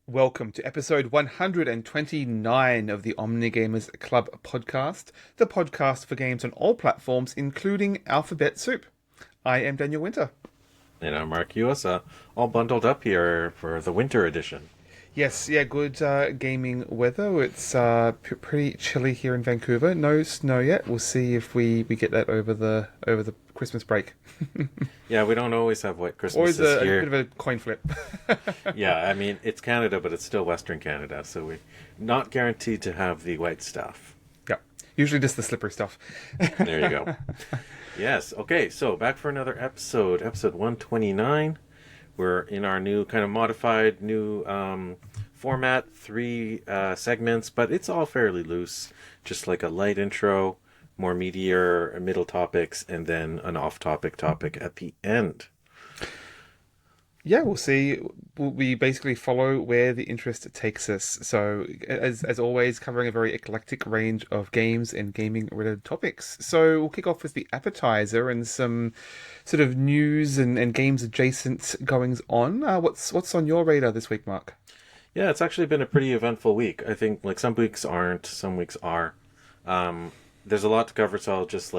Welcome to episode 129 of the Omnigamersclub podcast, the podcast for games on all platforms, including Alphabet Soup. I am Daniel Wynter. And I'm Mark USA, all bundled up here for the winter edition. Yes, yeah, good gaming weather. It's pretty chilly here in Vancouver. No snow yet. We'll see if we get that over the Christmas break. Yeah, we don't always have white Always Christmases a here. bit of a coin flip. Yeah, I mean, it's Canada, but it's still Western Canada, so we're not guaranteed to have the white stuff. Yeah, usually just the slippery stuff. There you go. Yes, okay, so back for another episode 129. We're in our new kind of modified new format, three segments, but it's all fairly loose. Just like a light intro, more meatier middle topics, and then an off-topic topic at the end. Yeah, we'll see. We basically follow where the interest takes us. So, as always, covering a very eclectic range of games and gaming-related topics. So, we'll kick off with the appetizer and some sort of news and games adjacent goings on. What's on your radar this week, Mark? Yeah, it's actually been a pretty eventful week. I think like some weeks aren't, some weeks are. There's a lot to cover, so I'll just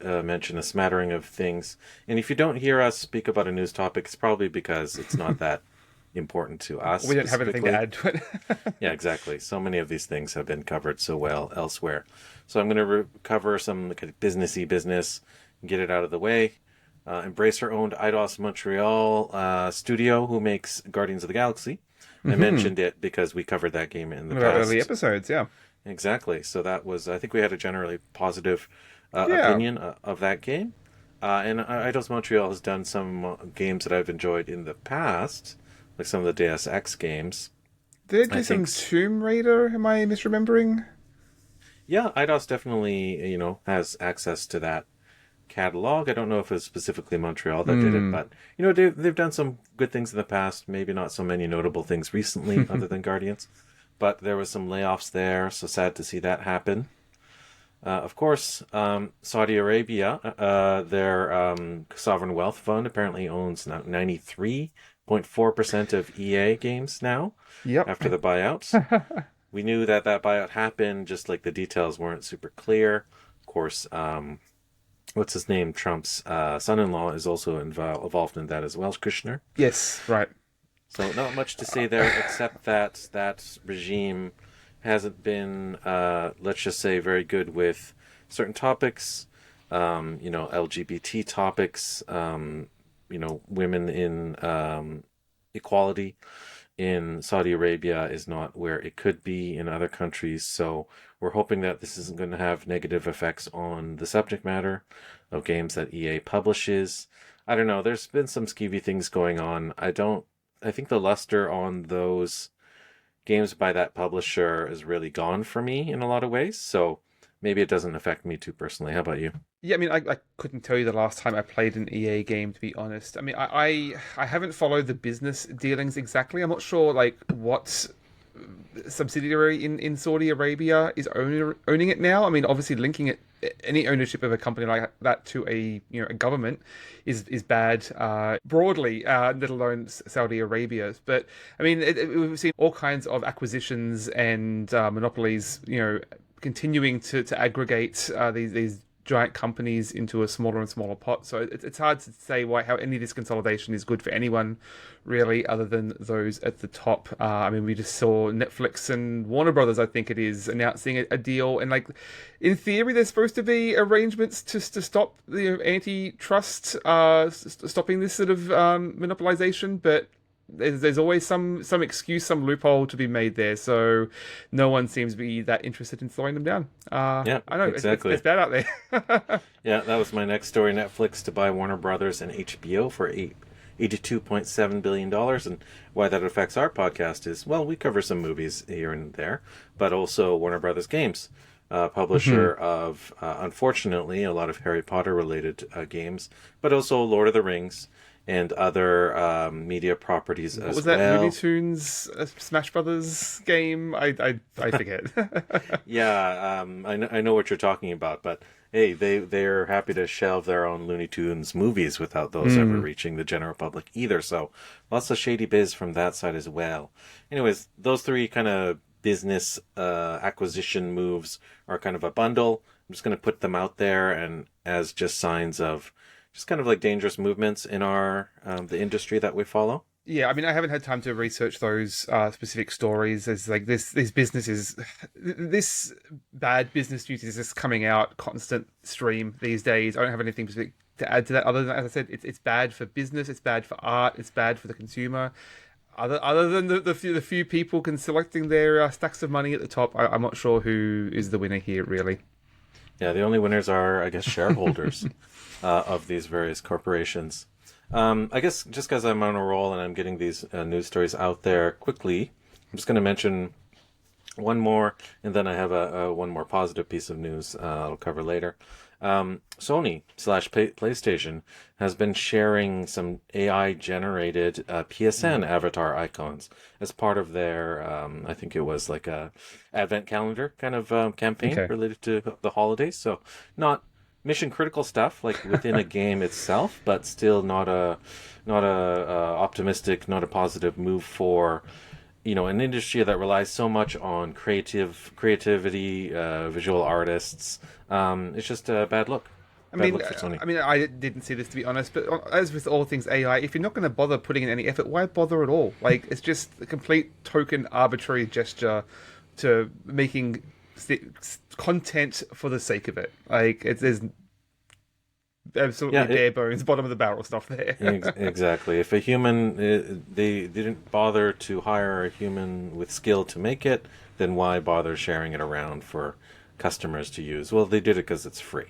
mention a smattering of things. And if you don't hear us speak about a news topic, it's probably because it's not that important to us. We don't have anything to add to it. Yeah, exactly. So many of these things have been covered so well elsewhere. So I'm going to cover some kind of businessy business, get it out of the way. Embracer owned Eidos-Montreal studio who makes Guardians of the Galaxy. I mentioned it because we covered that game in the About past. early episodes, yeah. Exactly. So that was, I think we had a generally positive opinion of that game. And Eidos-Montreal has done some games that I've enjoyed in the past, like some of the Deus Ex games. Did they do some Tomb Raider? Am I misremembering? Yeah, Eidos definitely, has access to that catalog. I don't know if it was specifically Montreal that did it, but, they've done some good things in the past, maybe not so many notable things recently other than Guardians. But there was some layoffs there, so sad to see that happen. Of course, Saudi Arabia, their sovereign wealth fund apparently owns 93.4% of EA games now. Yep. After the buyout. We knew that buyout happened, just like the details weren't super clear. Of course, what's his name? Trump's son-in-law is also involved in that as well, Kushner. Yes, right. So not much to say there, except that regime hasn't been, let's just say, very good with certain topics, LGBT topics, women in equality in Saudi Arabia is not where it could be in other countries. So we're hoping that this isn't going to have negative effects on the subject matter of games that EA publishes. I don't know. There's been some skeevy things going on. I think the luster on those games by that publisher is really gone for me in a lot of ways. So maybe it doesn't affect me too personally. How about you? Yeah, I mean, I couldn't tell you the last time I played an EA game, to be honest. I mean, I haven't followed the business dealings exactly. I'm not sure, what subsidiary in Saudi Arabia is owning it now. I mean, obviously linking any ownership of a company like that to a government is bad broadly, let alone Saudi Arabia's. But I mean, we've seen all kinds of acquisitions and monopolies, continuing to aggregate these giant companies into a smaller and smaller pot. So it's hard to say how any of this consolidation is good for anyone, really, other than those at the top. I mean, we just saw Netflix and Warner Brothers, I think it is, announcing a deal. And, in theory, there's supposed to be arrangements to stop the antitrust, stopping this sort of monopolization, but there's always some excuse, some loophole to be made there. So no one seems to be that interested in slowing them down. Yeah, I know, exactly. it's bad out there. Yeah, that was my next story. Netflix to buy Warner Brothers and HBO for $82.7 billion. And why that affects our podcast is, well, we cover some movies here and there, but also Warner Brothers games. Publisher of, unfortunately, a lot of Harry Potter related games, but also Lord of the Rings and other media properties as well. What was that Looney Tunes Smash Brothers game? I forget. Yeah, I know what you're talking about, but Hey, they're happy to shelve their own Looney Tunes movies without those ever reaching the general public either. So lots of shady biz from that side as well. Anyways, those three kind of business acquisition moves are kind of a bundle. I'm just going to put them out there and as just signs of just kind of like dangerous movements in our the industry that we follow. Yeah, I mean, I haven't had time to research those specific stories. As like this business is this bad business news is just coming out constant stream these days. I don't have anything specific to add to that other than, as I said, it's bad for business, it's bad for art, it's bad for the consumer. Other than the few people selecting their stacks of money at the top, I'm not sure who is the winner here, really. Yeah, the only winners are, I guess, shareholders of these various corporations. I guess just because I'm on a roll and I'm getting these news stories out there quickly, I'm just going to mention one more, and then I have a one more positive piece of news I'll cover later. Sony slash PlayStation has been sharing some AI generated PSN avatar icons as part of their, I think it was like a advent calendar kind of campaign Okay. related to the holidays. So not mission critical stuff like within a game itself, but still not a optimistic, not a positive move for an industry that relies so much on creativity, visual artists. It's just a bad look. I Bad mean, look for Sony. I mean, I didn't see this to be honest, but as with all things AI, if you're not going to bother putting in any effort, why bother at all? Like, it's just a complete token, arbitrary gesture to making content for the sake of it. Like, there's absolutely Yeah, bare bones, bottom of the barrel stuff there. exactly. If a human, they didn't bother to hire a human with skill to make it, then why bother sharing it around for customers to use? Well, they did it because it's free.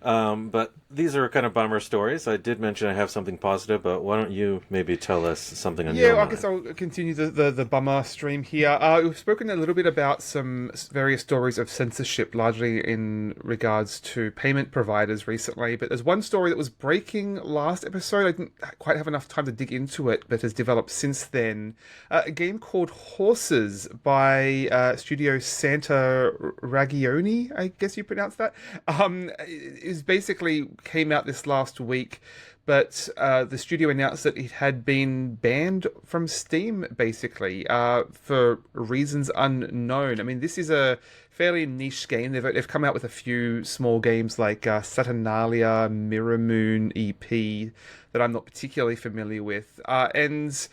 But these are kind of bummer stories. I did mention I have something positive, but why don't you maybe tell us something on your Yeah, I mind? guess I'll continue the bummer stream here. We've spoken a little bit about some various stories of censorship, largely in regards to payment providers recently. But there's one story that was breaking last episode. I didn't quite have enough time to dig into it, but has developed since then. A game called Horses by Studio Santa Ragioni, I guess you pronounce that. It basically came out this last week, but the studio announced that it had been banned from Steam, basically, for reasons unknown. I mean, this is a fairly niche game. They've come out with a few small games like Saturnalia, Mirror Moon EP that I'm not particularly familiar with, and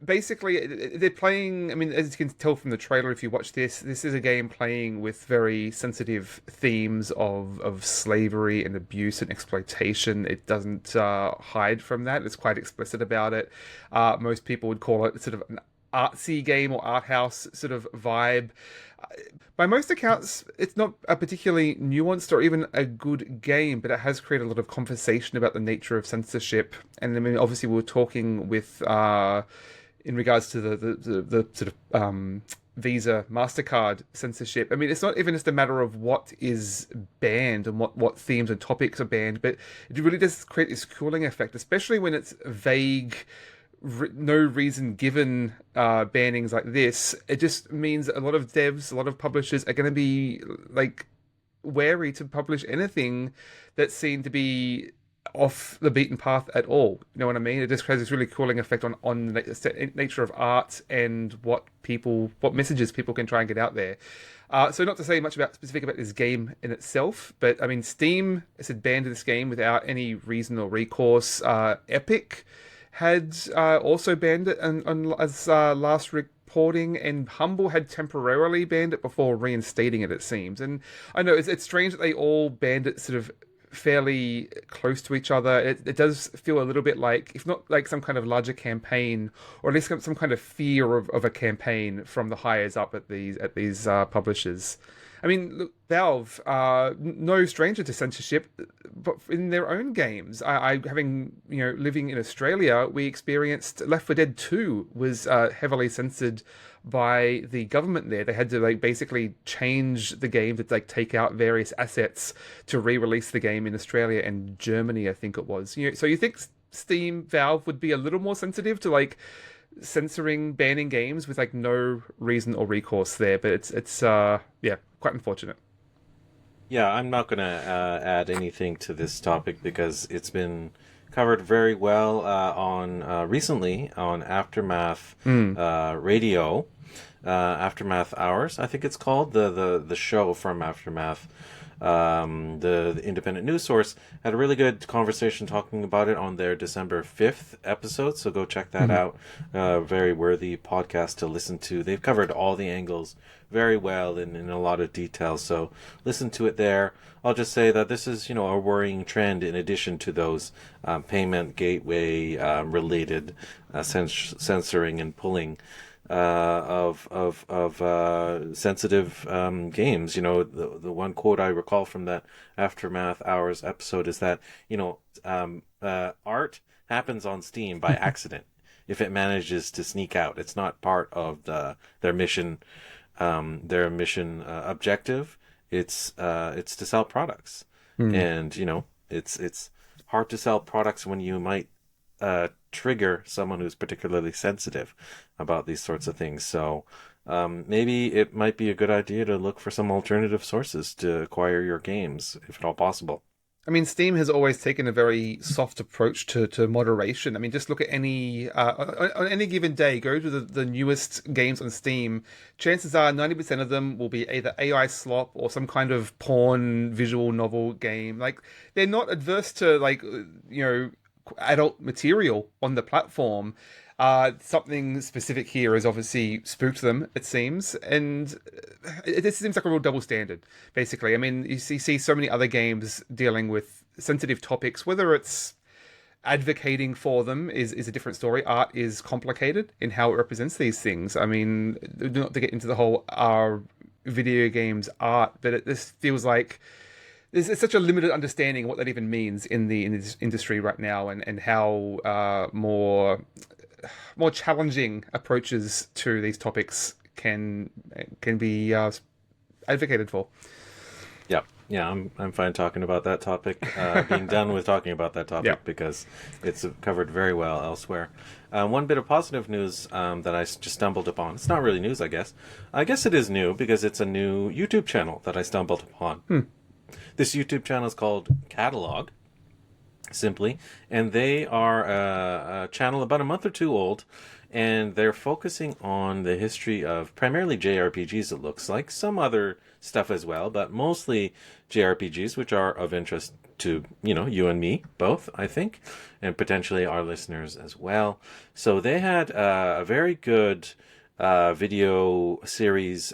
basically they're playing. I mean, as you can tell from the trailer, if you watch this is a game playing with very sensitive themes of slavery and abuse and exploitation. It doesn't hide from that. It's quite explicit about it. Most people would call it sort of an artsy game or art house sort of vibe. By most accounts, it's not a particularly nuanced or even a good game, but it has created a lot of conversation about the nature of censorship. And I mean, obviously, we were talking with in regards to the sort of Visa, MasterCard censorship. I mean, it's not even just a matter of what is banned and what themes and topics are banned, but it really does create this cooling effect, especially when it's vague, no reason given bannings like this. It just means a lot of devs, a lot of publishers are going to be like wary to publish anything that's seen to be off the beaten path at all. You know what I mean? It just has this really cooling effect on the nature of art and what messages people can try and get out there. So not to say much specific about this game in itself, but I mean, Steam has banned this game without any reason or recourse. Epic had also banned it as last reporting, and Humble had temporarily banned it before reinstating it, it seems. And I know it's strange that they all banned it sort of fairly close to each other. It does feel a little bit like, if not like some kind of larger campaign, or at least some kind of fear of a campaign from the highest up at these publishers. I mean, look, Valve, no stranger to censorship, but in their own games. I having, living in Australia, we experienced Left 4 Dead 2 was heavily censored by the government there. They had to basically change the game to take out various assets to re-release the game in Australia and Germany, I think it was. So you think Steam, Valve would be a little more sensitive to censoring, banning games with no reason or recourse there, but it's yeah, quite unfortunate. Yeah, I'm not going to add anything to this topic because it's been covered very well on recently on Aftermath Mm. Radio, Aftermath Hours, I think it's called the show from Aftermath. The independent news source had a really good conversation talking about it on their December 5th episode. So go check that Mhm. out. Very worthy podcast to listen to. They've covered all the angles very well and in a lot of detail. So listen to it there. I'll just say that this is, a worrying trend in addition to those payment gateway related censoring and pulling of sensitive games. The one quote I recall from that Aftermath Hours episode is that art happens on Steam by accident if it manages to sneak out. It's not part of their mission objective. It's to sell products, Mm. and it's hard to sell products when you might trigger someone who's particularly sensitive about these sorts of things. So maybe it might be a good idea to look for some alternative sources to acquire your games, if at all possible. I mean, Steam has always taken a very soft approach to moderation. I mean, just look at any on any given day, go to the newest games on Steam. Chances are 90% of them will be either AI slop or some kind of porn visual novel game. Like they're not adverse to adult material on the platform. Something specific here has obviously spooked them, it seems, and it seems like a real double standard, basically. I mean, you see so many other games dealing with sensitive topics, whether it's advocating for them is a different story. Art is complicated in how it represents these things. I mean, not to get into the whole video games art, but this feels like there's such a limited understanding of what that even means in this industry right now, and how more challenging approaches to these topics can be advocated for. Yeah, yeah, I'm fine talking about that topic. Being done with talking about that Yeah. topic because it's covered very well elsewhere. One bit of positive news that I just stumbled upon. It's not really news, I guess. I guess it is new because it's a new YouTube channel that I stumbled upon. This YouTube channel is called Catalog, simply, and they are a channel about a month or two old, and they're focusing on the history of primarily JRPGs, it looks like, some other stuff as well, but mostly JRPGs, which are of interest to you and me both, I think, and potentially our listeners as well. So they had a very good video series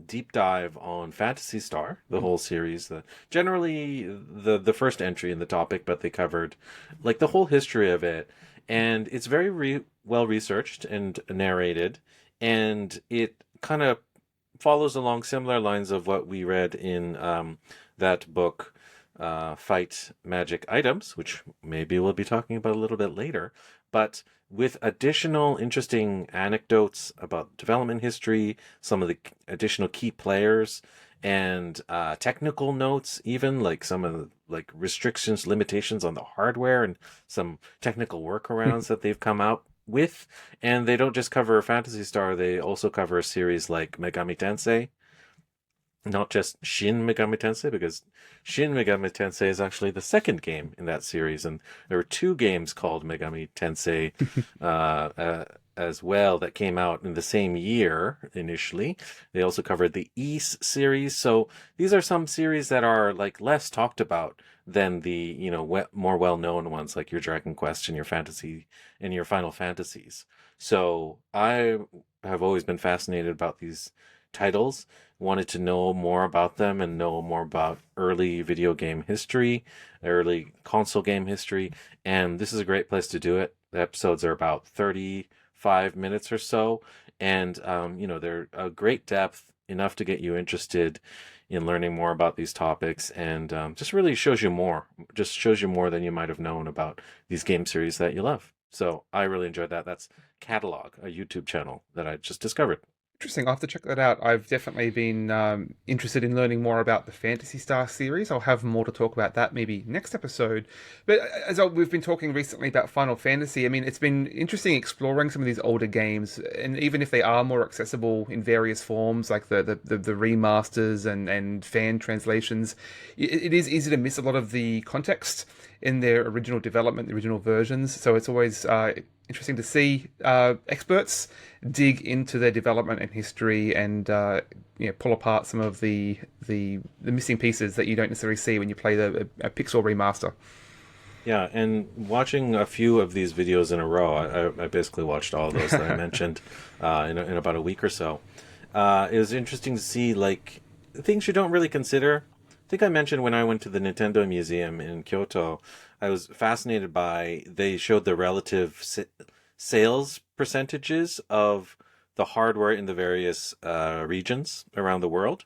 deep dive on Phantasy Star, the whole series. Generally the first entry in the topic, but they covered like the whole history of it, and it's very well researched and narrated, and it kind of follows along similar lines of what we read in that book, Fight Magic Items, which maybe we'll be talking about a little bit later, but with additional interesting anecdotes about development history, some of the additional key players, and technical notes, even like some of the like restrictions, limitations on the hardware, and some technical workarounds that they've come out with. And they don't just cover Phantasy Star; they also cover a series like Megami Tensei, not just Shin Megami Tensei, because Shin Megami Tensei is actually the second game in that series, and there were two games called Megami Tensei as well that came out in the same year initially. They also covered the East series, so these are some series that are like less talked about than the more well-known ones like your Dragon Quest and your Fantasy and your Final Fantasies. So I have always been fascinated about these titles, wanted to know more about them and know more about early video game history, early console game history, and this is a great place to do it. The episodes are about 35 minutes or so, and they're a great depth, enough to get you interested in learning more about these topics, and just really shows you more than you might have known about these game series that you love. So I really enjoyed that. That's Catalog, a YouTube channel that I just discovered. Interesting. I'll have to check that out. I've definitely been interested in learning more about the Fantasy Star series. I'll have more to talk about that maybe next episode. But we've been talking recently about Final Fantasy, I mean, it's been interesting exploring some of these older games, and even if they are more accessible in various forms, like the remasters and fan translations, it is easy to miss a lot of the context in their original development, the original versions. So it's always interesting to see experts dig into their development and history and pull apart some of the missing pieces that you don't necessarily see when you play a pixel remaster. Yeah, and watching a few of these videos in a row, I basically watched all of those that I mentioned in about a week or so. It was interesting to see like things you don't really consider. I think I mentioned when I went to the Nintendo Museum in Kyoto, I was fascinated by they showed the relative sales percentages of the hardware in the various regions around the world.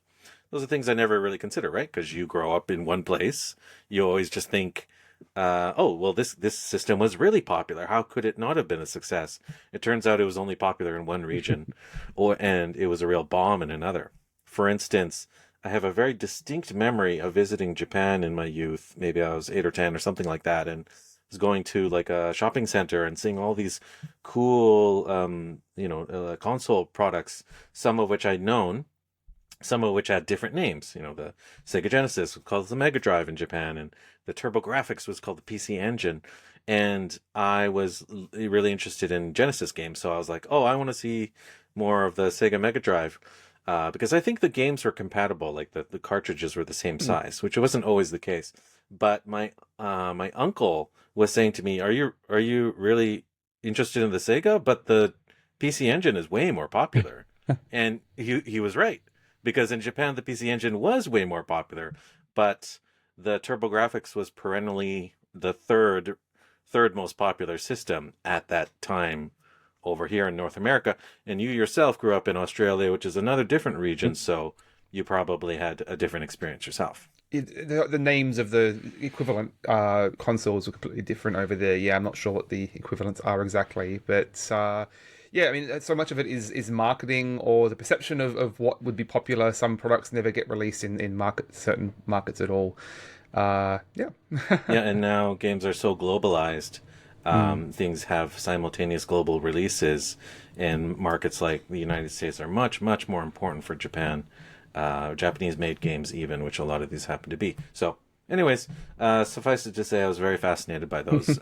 Those are things I never really consider, right? Because you grow up in one place, you always just think, oh, well, this system was really popular. How could it not have been a success? It turns out it was only popular in one region, and it was a real bomb in another. For instance, I have a very distinct memory of visiting Japan in my youth. Maybe I was 8 or 10 or something like that, and was going to like a shopping center and seeing all these cool, console products. Some of which I'd known, some of which had different names. You know, the Sega Genesis was called the Mega Drive in Japan, and the TurboGrafx was called the PC Engine. And I was really interested in Genesis games, so I was like, oh, I want to see more of the Sega Mega Drive. Because I think the games were compatible, like the cartridges were the same size, which wasn't always the case. But my uncle was saying to me, "Are you really interested in the Sega? But the PC Engine is way more popular." And he was right, because in Japan the PC Engine was way more popular, but the TurboGrafx was perennially the third most popular system at that time over here in North America. And you yourself grew up in Australia, which is another different region, so you probably had a different experience yourself. The names of the equivalent consoles are completely different over there. Yeah, I'm not sure what the equivalents are exactly, but yeah, I mean, so much of it is marketing or the perception of what would be popular. Some products never get released in certain markets at all. Yeah. Yeah, and now games are so globalized. Things have simultaneous global releases, and markets like the United States are much, much more important for Japan. Japanese-made games, even, which a lot of these happen to be. So, anyways, suffice it to say, I was very fascinated by those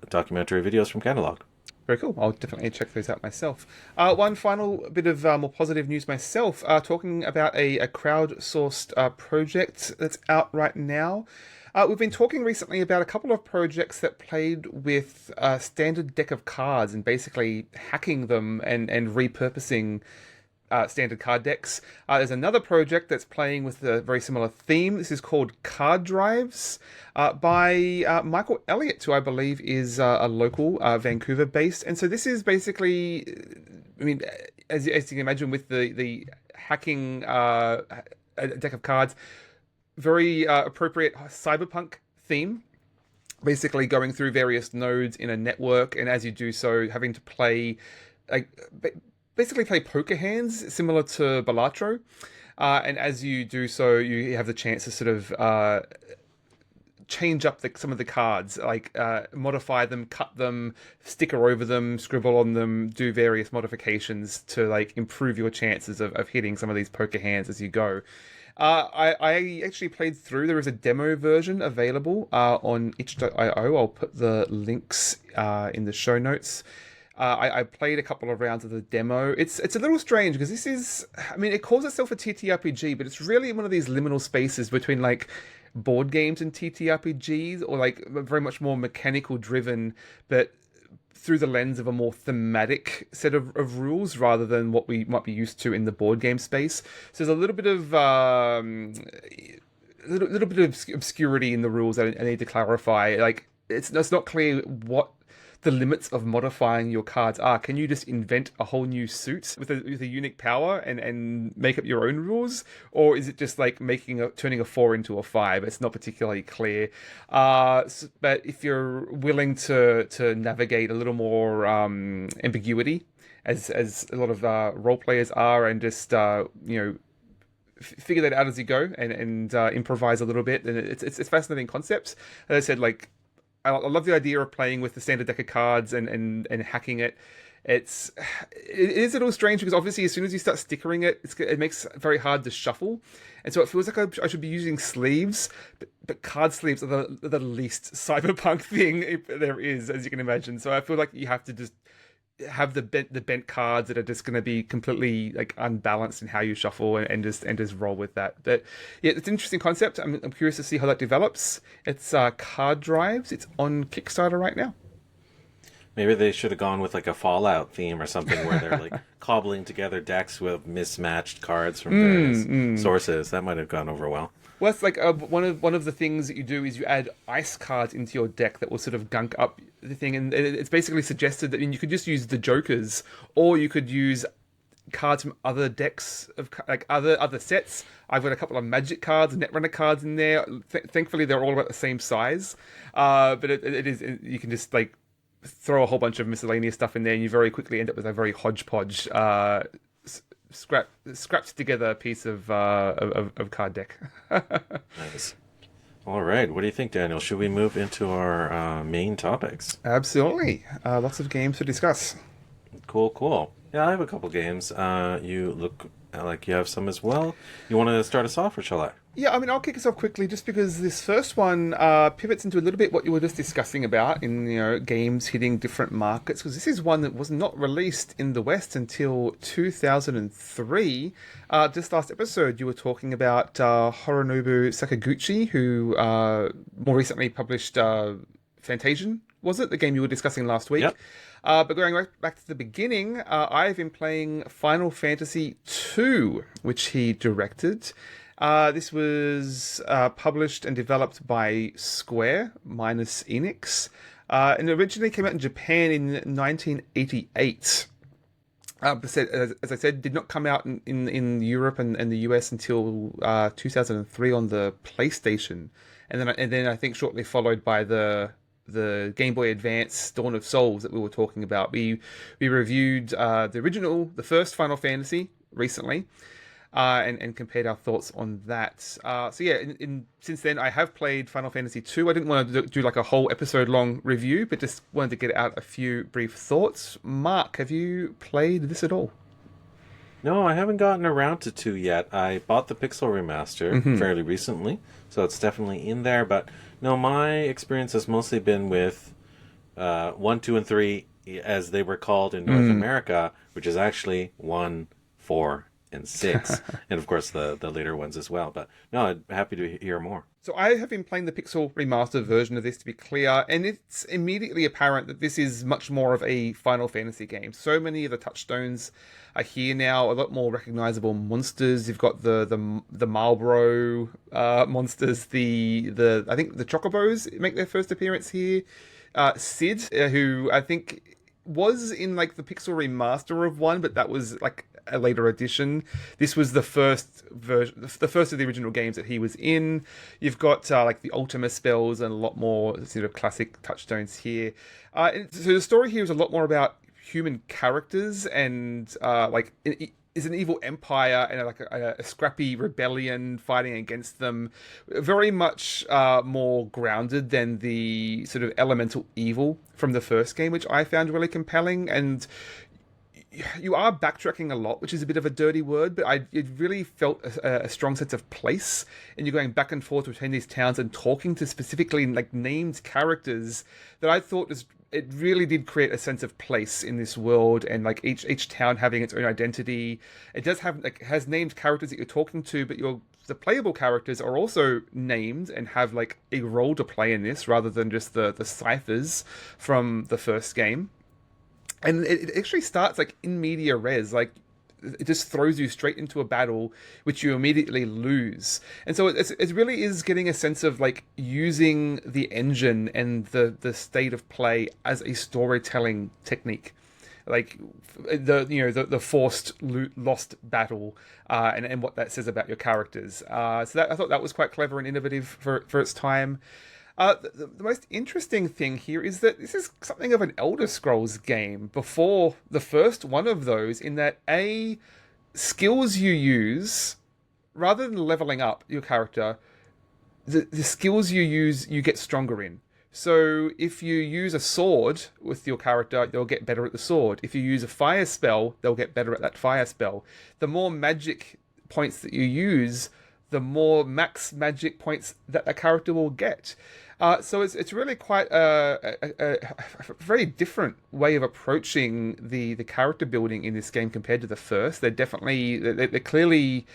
documentary videos from Catalog. Very cool. I'll definitely check those out myself. One final bit of more positive news myself, talking about a crowdsourced project that's out right now. We've been talking recently about a couple of projects that played with a standard deck of cards and basically hacking them and repurposing standard card decks. There's another project that's playing with a very similar theme. This is called Card Drives by Michael Elliott, who I believe is a local Vancouver based. And so this is basically, I mean, as you can imagine, with the hacking a deck of cards, very appropriate cyberpunk theme. Basically going through various nodes in a network, and as you do so, having to play like basically play poker hands similar to Balatro. And as you do so, you have the chance to sort of change up some of the cards, like modify them, cut them, sticker over them, scribble on them, do various modifications to like improve your chances of hitting some of these poker hands as you go. I actually played through. There is a demo version available on itch.io. I'll put the links in the show notes. I played a couple of rounds of the demo. It's a little strange because this is, I mean, it calls itself a TTRPG, but it's really one of these liminal spaces between like board games and TTRPGs, or like very much more mechanical driven, but through the lens of a more thematic set of rules rather than what we might be used to in the board game space. So there's a little bit of little bit of obscurity in the rules that I need to clarify. Like it's not clear what the limits of modifying your cards are. Can you just invent a whole new suit with a unique power and make up your own rules? Or is it just like turning a 4 into a 5? It's not particularly clear. But if you're willing to navigate a little more ambiguity as a lot of role players are, and just figure that out as you go and improvise a little bit. And it's fascinating concepts. As I said, like I love the idea of playing with the standard deck of cards and hacking it. It is a little strange because obviously as soon as you start stickering it, it makes it very hard to shuffle, and so it feels like I should be using sleeves, but card sleeves are the least cyberpunk thing there is, as you can imagine. So I feel like you have to just have the bent cards that are just going to be completely like unbalanced in how you shuffle and just roll with that. But yeah, it's an interesting concept. I'm curious to see how that develops. It's card drives. It's on Kickstarter right now. Maybe they should have gone with like a Fallout theme or something where they're like cobbling together decks with mismatched cards from various sources. That might have gone over well. Well, it's like one of the things that you do is you add ice cards into your deck that will sort of gunk up the thing, and it's basically suggested that you could just use the Jokers, or you could use cards from other decks of like other sets. I've got a couple of Magic cards, Netrunner cards in there. Thankfully, they're all about the same size, but it is you can just like throw a whole bunch of miscellaneous stuff in there, and you very quickly end up with a very hodgepodge scrapped together piece of card deck. Nice. All right. What do you think, Daniel? Should we move into our main topics? Absolutely. Lots of games to discuss. Cool. Yeah, I have a couple games. You look like you have some as well. You want to start us off, or shall I? Yeah, I mean, I'll kick us off quickly just because this first one pivots into a little bit what you were just discussing about in, games hitting different markets, because this is one that was not released in the West until 2003. Just last episode, you were talking about Hironobu Sakaguchi, who more recently published Fantasian, was it? The game you were discussing last week. Yep. But going right back to the beginning, I've been playing Final Fantasy II, which he directed. This was published and developed by Square minus Enix, and originally came out in Japan in 1988. As I said, did not come out in Europe and the US until 2003 on the PlayStation, and then I think shortly followed by the Game Boy Advance Dawn of Souls that we were talking about. We reviewed the first Final Fantasy recently. And compared our thoughts on that. Since then, I have played Final Fantasy II. I didn't want to do like a whole episode-long review, but just wanted to get out a few brief thoughts. Mark, have you played this at all? No, I haven't gotten around to 2 yet. I bought the Pixel Remaster fairly recently, so it's definitely in there. But no, my experience has mostly been with 1, 2, and 3, as they were called in North America, which is actually 1, 4, and 6, and of course the later ones as well. But no, I'm happy to hear more. So I have been playing the Pixel Remastered version of this, to be clear, and it's immediately apparent that this is much more of a Final Fantasy game. So many of the touchstones are here now, a lot more recognizable monsters. You've got the Marlboro monsters, I think the Chocobos make their first appearance here. Sid, who I think was in like the Pixel Remaster of 1, but that was like a later edition. This was the first version, the first of the original games that he was in. You've got like the Ultima spells and a lot more sort of classic touchstones here. So the story here is a lot more about human characters and is an evil empire and a scrappy rebellion fighting against them. Very much more grounded than the sort of elemental evil from the first game, which I found really compelling. And you are backtracking a lot, which is a bit of a dirty word, but it really felt a strong sense of place, and you're going back and forth between these towns and talking to specifically like named characters that I thought it really did create a sense of place in this world, and like each town having its own identity. It does have has named characters that you're talking to, but the playable characters are also named and have like a role to play in this, rather than just the ciphers from the first game. And it actually starts like in media res, like it just throws you straight into a battle, which you immediately lose. And so it really is getting a sense of like using the engine and the state of play as a storytelling technique, like the forced lost battle, and what that says about your characters. So that I thought that was quite clever and innovative for its time. The most interesting thing here is that this is something of an Elder Scrolls game before the first one of those, in that skills you use, rather than leveling up your character, the skills you use, you get stronger in. So if you use a sword with your character, they'll get better at the sword. If you use a fire spell, they'll get better at that fire spell. The more magic points that you use, the more max magic points that a character will get. So it's really quite a very different way of approaching the character building in this game compared to the first. They're clearly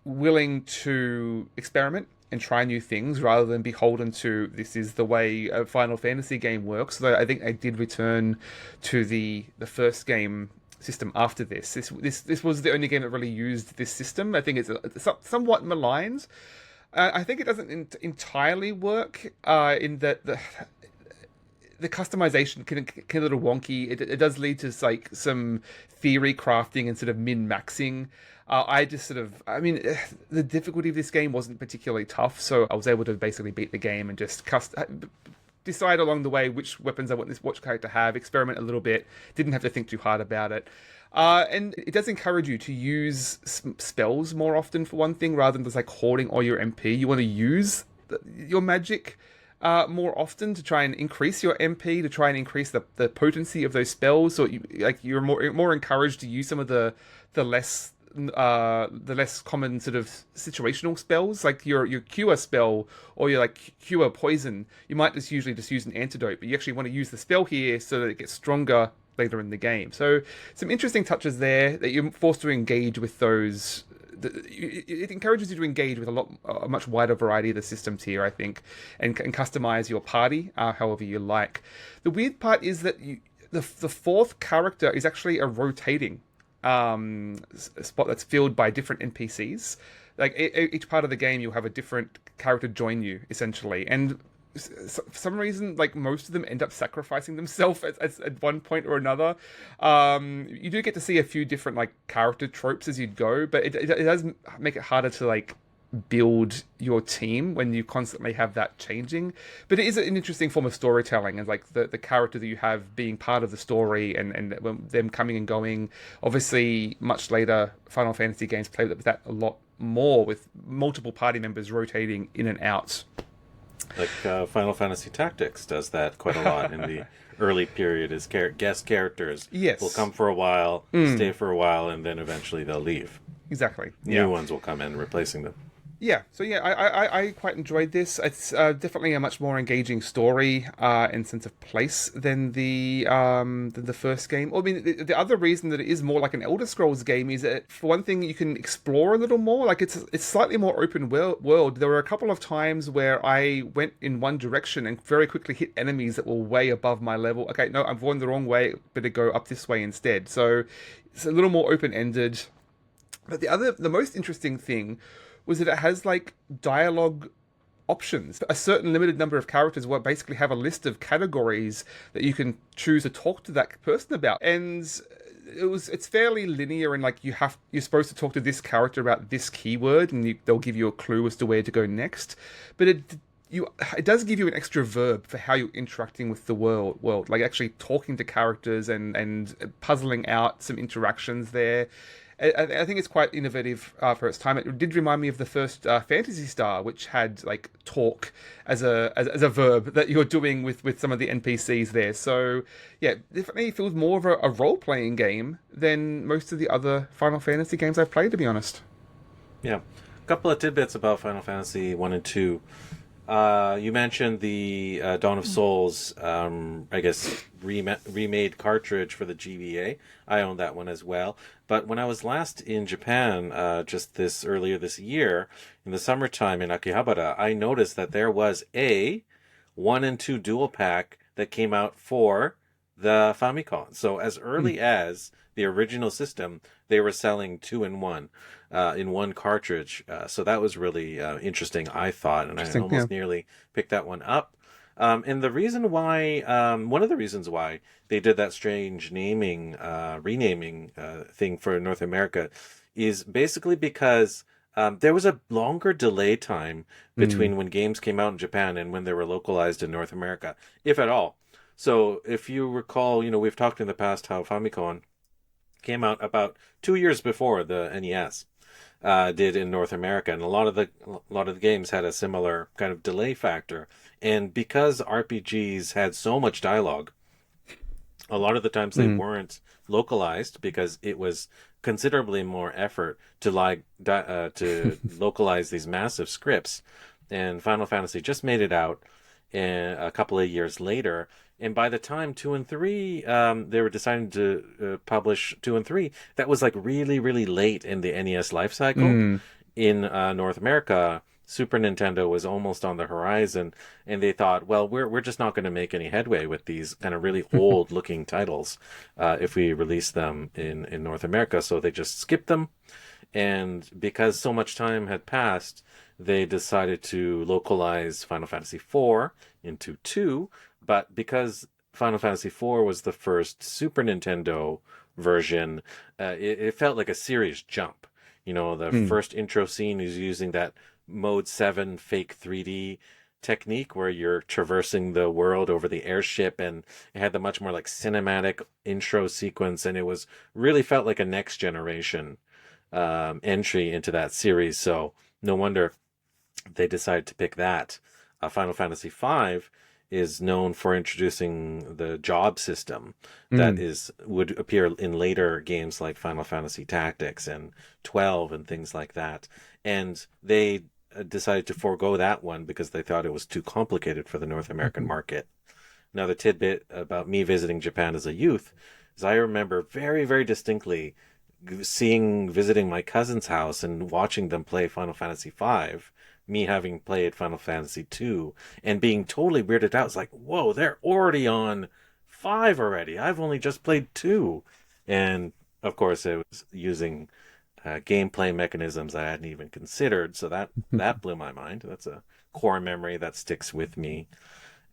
willing to experiment and try new things rather than beholden to this is the way a Final Fantasy game works. Though I think they did return to the first game system after this. This was the only game that really used this system. I think it's somewhat maligned. I think it doesn't entirely work in that the customization can a little wonky. It does lead to like some theory crafting and sort of min-maxing. I mean, the difficulty of this game wasn't particularly tough, so I was able to basically beat the game and just decide along the way which weapons I want this watch character to have, experiment a little bit, didn't have to think too hard about it. And it does encourage you to use spells more often, for one thing, rather than just like hoarding all your MP. You want to use your magic more often to try and increase your MP, to try and increase the potency of those spells. So you're more encouraged to use some of the less common sort of situational spells, like your cure spell or your like cure poison. You might usually use an antidote, but you actually want to use the spell here so that it gets stronger later in the game. So some interesting touches there that you're forced to engage with those. It encourages you to engage with a much wider variety of the systems here, I think, and customize your party however you like. The weird part is that the fourth character is actually a rotating spot that's filled by different NPCs. Like each part of the game, you'll have a different character join you, essentially, and for some reason, like most of them end up sacrificing themselves at one point or another. You do get to see a few different like character tropes as you go, but it does make it harder to like build your team when you constantly have that changing. But it is an interesting form of storytelling, and like the character that you have being part of the story and them coming and going. Obviously, much later Final Fantasy games play with that a lot more, with multiple party members rotating in and out. Like Final Fantasy Tactics does that quite a lot in the early period. Is guest characters will come for a while, stay for a while, and then eventually they'll leave. Exactly. New ones will come in replacing them. Yeah, so yeah, I quite enjoyed this. It's definitely a much more engaging story and sense of place than the first game. I mean, the other reason that it is more like an Elder Scrolls game is that, for one thing, you can explore a little more. Like it's slightly more open world. There were a couple of times where I went in one direction and very quickly hit enemies that were way above my level. Okay, no, I'm going the wrong way. Better go up this way instead. So it's a little more open-ended. But the most interesting thing was that it has like dialogue options. A certain limited number of characters will basically have a list of categories that you can choose to talk to that person about. And it's fairly linear, and like you're supposed to talk to this character about this keyword, and they'll give you a clue as to where to go next. But it does give you an extra verb for how you're interacting with the world, like actually talking to characters and puzzling out some interactions there. I think it's quite innovative for its time. It did remind me of the first Phantasy Star, which had like talk as a verb that you're doing with some of the NPCs there. So yeah, definitely feels more of a role-playing game than most of the other Final Fantasy games I've played, to be honest. Yeah, a couple of tidbits about Final Fantasy 1 and 2. You mentioned the Dawn of Souls, I guess, remade cartridge for the GBA. I own that one as well. But when I was last in Japan, earlier this year, in the summertime in Akihabara, I noticed that there was a 1 and 2 dual pack that came out for the Famicom. So as early as the original system, they were selling 2 in 1. In one cartridge. So that was really interesting, I thought, and I almost nearly picked that one up. And the reason why, one of the reasons why they did that strange renaming thing for North America is basically because There was a longer delay time Mm. between when games came out in Japan and when they were localized in North America, if at all. So if you recall, we've talked in the past how Famicom came out about 2 years before the NES did in North America, and a lot of the games had a similar kind of delay factor. And because RPGs had so much dialogue, a lot of the times they Mm. weren't localized because it was considerably more effort to localize these massive scripts. And Final Fantasy just made it out a couple of years later. And by the time 2 and 3, they were deciding to publish 2 and 3. That was like really, really late in the NES life cycle. Mm. In North America, Super Nintendo was almost on the horizon, and they thought, well, we're just not going to make any headway with these kind of really old looking titles if we release them in North America. So they just skipped them, and because so much time had passed, they decided to localize Final Fantasy IV into 2. But because Final Fantasy IV was the first Super Nintendo version, it felt like a serious jump. The Mm. first intro scene is using that Mode 7 fake 3D technique where you're traversing the world over the airship, and it had the much more like cinematic intro sequence, and it was really felt like a next generation entry into that series. So no wonder they decided to pick that. Final Fantasy V is known for introducing the job system that Mm. would appear in later games like Final Fantasy Tactics and 12 and things like that. And they decided to forego that one because they thought it was too complicated for the North American market. Another tidbit about me visiting Japan as a youth is I remember very, very distinctly visiting my cousin's house and watching them play Final Fantasy V, me having played Final Fantasy 2, and being totally weirded out. It's like, whoa, they're already on 5 already. I've only just played 2. And of course, it was using gameplay mechanisms I hadn't even considered. So that blew my mind. That's a core memory that sticks with me.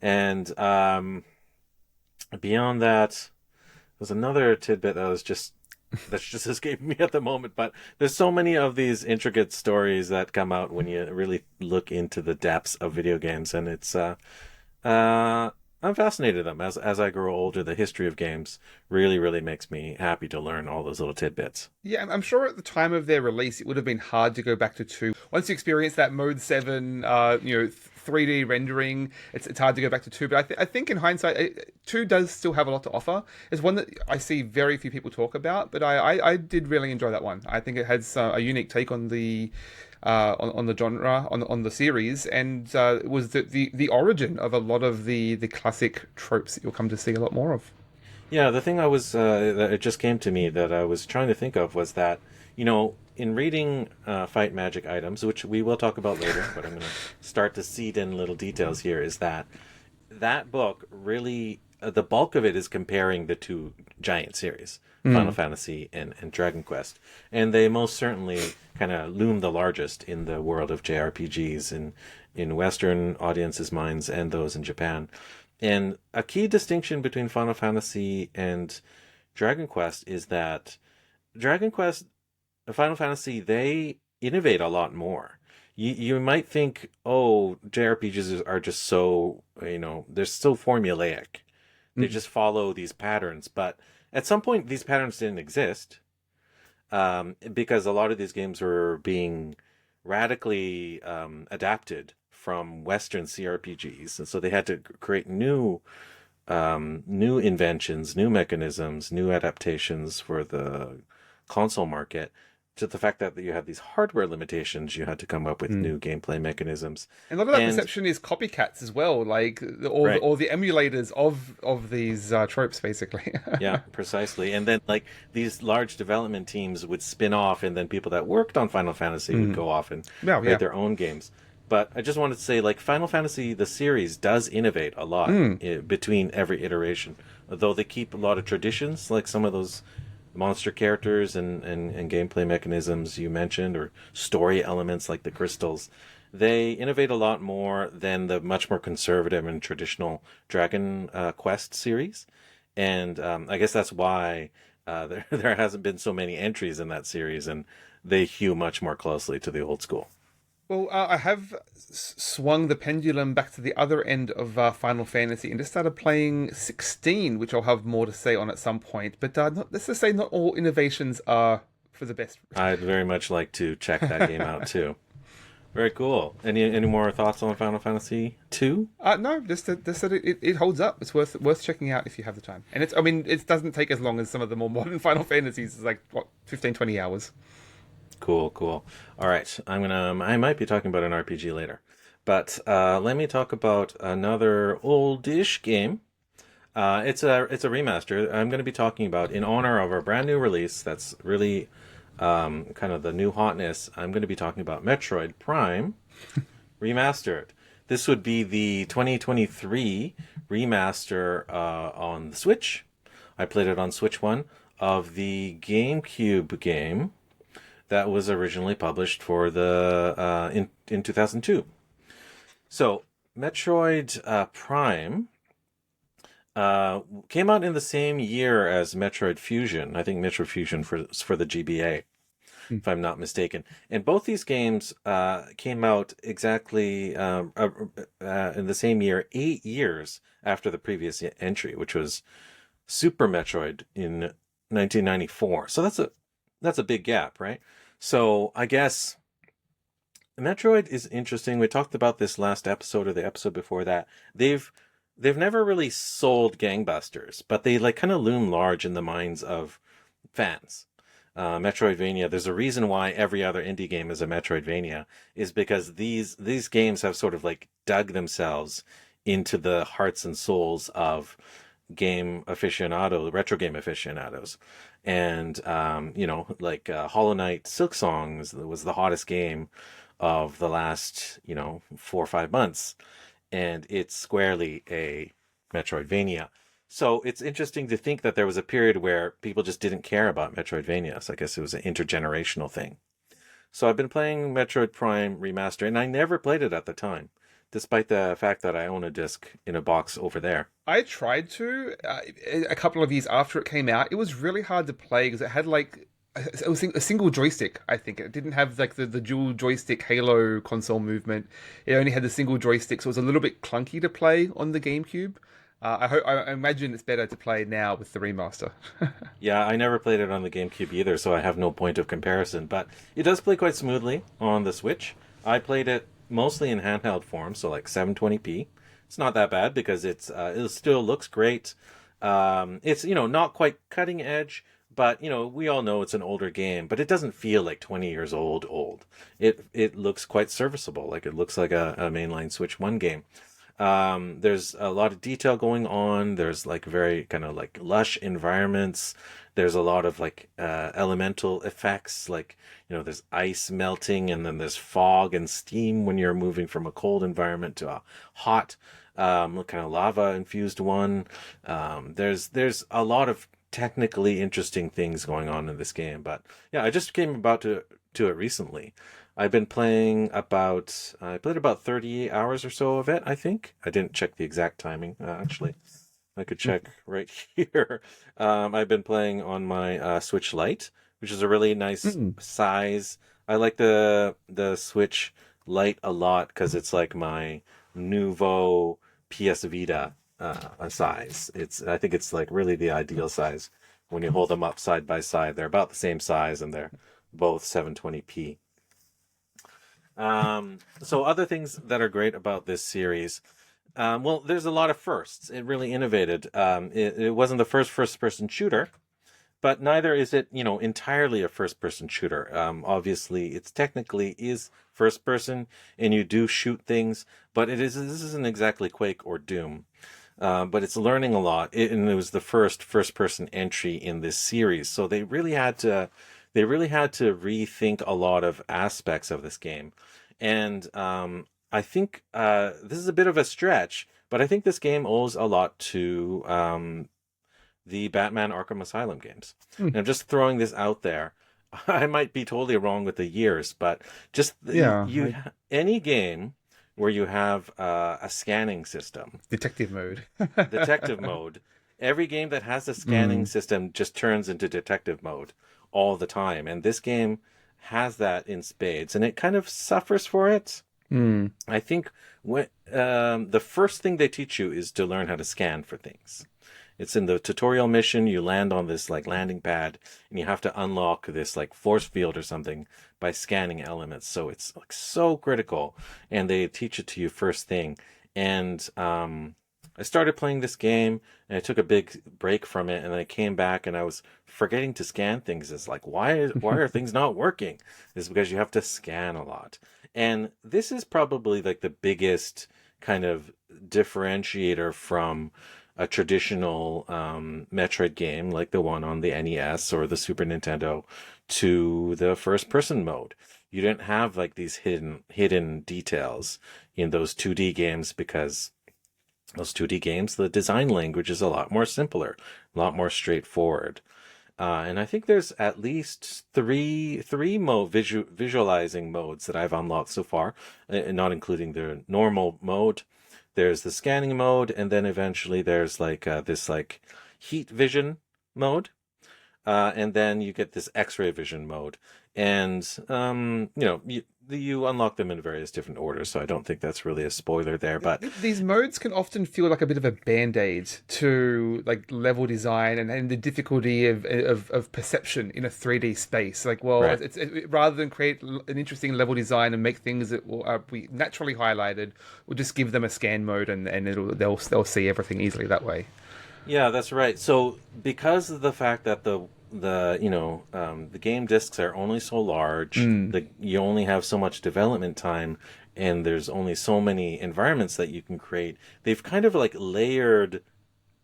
And beyond that, there's another tidbit that's just escaping me at the moment. But there's so many of these intricate stories that come out when you really look into the depths of video games, and it's I'm fascinated with them as I grow older. The history of games really, really makes me happy to learn all those little tidbits. Yeah, I'm sure at the time of their release, it would have been hard to go back to 2. Once you experience that Mode 7, 3D rendering, it's hard to go back to 2. But I think in hindsight, 2 does still have a lot to offer. It's one that I see very few people talk about, but I did really enjoy that one. I think it has a unique take on the genre, on the series, and it was the origin of a lot of the classic tropes that you'll come to see a lot more of. Yeah, the thing that it just came to me that I was trying to think of was that, in reading Fight Magic items, which we will talk about later, but I'm going to start to seed in little details here, is that book really, the bulk of it is comparing the two giant series, Final Mm. Fantasy and Dragon Quest. And they most certainly kind of loom the largest in the world of JRPGs in Western audiences' minds and those in Japan. And a key distinction between Final Fantasy and Dragon Quest is that Dragon Quest, Final Fantasy, they innovate a lot more. You might think, oh, JRPGs are just so, they're so formulaic. They Mm. just follow these patterns. But at some point, these patterns didn't exist because a lot of these games were being radically adapted from Western CRPGs, and so they had to create new inventions, new mechanisms, new adaptations for the console market. To the fact that you have these hardware limitations, you had to come up with Mm. new gameplay mechanisms, And a lot of that and perception is copycats as well, like all the right. all the emulators of these tropes, basically. Yeah, precisely. And then like these large development teams would spin off, and then people that worked on Final Fantasy would Mm. go off and Well, write yeah. their own games. But I just wanted to say, like, Final Fantasy, the series does innovate a lot Mm. between every iteration, although they keep a lot of traditions, like some of those monster characters and gameplay mechanisms you mentioned, or story elements like the crystals. They innovate a lot more than the much more conservative and traditional Dragon Quest series. And I guess that's why there hasn't been so many entries in that series, and they hew much more closely to the old school. Well, I have swung the pendulum back to the other end of Final Fantasy and just started playing 16, which I'll have more to say on at some point. But let's just say not all innovations are for the best. I'd very much like to check that game out too. Very cool. Any more thoughts on Final Fantasy 2? No, just that it holds up. It's worth checking out if you have the time. And I mean, it doesn't take as long as some of the more modern Final Fantasies. It's like, what, 15, 20 hours. Cool, cool. All right, I might be talking about an RPG later, but let me talk about another oldish game. It's a remaster. I'm going to be talking about in honor of our brand new release. That's really kind of the new hotness. I'm going to be talking about Metroid Prime Remastered. This would be the 2023 remaster on the Switch. I played it on Switch 1 of the GameCube game that was originally published for the in 2002. So Metroid Prime came out in the same year as Metroid Fusion. I think Metroid Fusion for the GBA, if I'm not mistaken. And both these games came out exactly in the same year, 8 years after the previous entry, which was Super Metroid in 1994. So that's a big gap, right? So I guess Metroid is interesting. We talked about this last episode or the episode before that. They've never really sold gangbusters, but they like kind of loom large in the minds of fans. Metroidvania. There's a reason why every other indie game is a Metroidvania, is because these games have sort of like dug themselves into the hearts and souls of retro game aficionados. And, like Hollow Knight Silk Songs was the hottest game of the last, 4 or 5 months. And it's squarely a Metroidvania. So it's interesting to think that there was a period where people just didn't care about Metroidvanias. I guess it was an intergenerational thing. So I've been playing Metroid Prime Remaster, and I never played it at the time, despite the fact that I own a disc in a box over there. I tried to a couple of years after it came out. It was really hard to play because it had like it was a single joystick. I think it didn't have like the dual joystick Halo console movement. It only had the single joystick, so it was a little bit clunky to play on the GameCube. I imagine it's better to play now with the remaster. Yeah, I never played it on the GameCube either, so I have no point of comparison. But it does play quite smoothly on the Switch. I played it mostly in handheld form, so like 720p. It's not that bad because it still looks great. It's not quite cutting edge, but we all know it's an older game, but it doesn't feel like 20 years old. It looks quite serviceable, like it looks like a mainline Switch 1 game. There's a lot of detail going on. There's like very kind of like lush environments. There's a lot of like elemental effects, like there's ice melting, and then there's fog and steam when you're moving from a cold environment to a hot kind of lava infused one. There's a lot of technically interesting things going on in this game, but yeah, I just came about to it recently. I've been playing I played about 30 hours or so of it, I think. I didn't check the exact timing, actually. I could check right here. I've been playing on my Switch Lite, which is a really nice size. I like the Switch Lite a lot because it's like my nouveau PS Vita size. I think it's like really the ideal size. When you hold them up side by side, they're about the same size, and they're both 720p. So other things that are great about this series, well, there's a lot of firsts. It really innovated. It wasn't the first-person shooter, but neither is it, entirely a first-person shooter. Obviously, it's technically is first-person, and you do shoot things, but this isn't exactly Quake or Doom. But it's learning a lot, and it was the first-person entry in this series, so they really had to rethink a lot of aspects of this game. And I think this is a bit of a stretch, but I think this game owes a lot to the Batman Arkham Asylum games. And I'm just throwing this out there. I might be totally wrong with the years, but just any game where you have a scanning system. Detective mode. Detective mode. every game that has a scanning system just turns into detective mode all the time. And this game has that in spades, and it kind of suffers for it. I think when the first thing they teach you is to learn how to scan for things. It's in the tutorial mission. You land on this like landing pad, and you have to unlock this like force field or something by scanning elements. So it's like so critical, and they teach it to you first thing. And I started playing this game, and I took a big break from it, and I came back, and I was forgetting to scan things. It's like, why are things not working? It's because you have to scan a lot. And this is probably like the biggest kind of differentiator from a traditional Metroid game like the one on the NES or the Super Nintendo to the first person mode. You didn't have like these hidden details in those 2D games, because those 2D games, the design language is a lot more simpler, a lot more straightforward. And I think there's at least three visualizing modes that I've unlocked so far, not including the normal mode. There's the scanning mode, and then eventually there's like this like heat vision mode, and then you get this X-ray vision mode, and you unlock them in various different orders. So I don't think that's really a spoiler there. But these modes can often feel like a bit of a band-aid to like level design and the difficulty of perception in a 3D space. Like, well, right. rather than create an interesting level design and make things that will be naturally highlighted, we'll just give them a scan mode, and they'll see everything easily that way. Yeah, that's right. So because of the fact that the game discs are only so large, you only have so much development time, and there's only so many environments that you can create. They've kind of like layered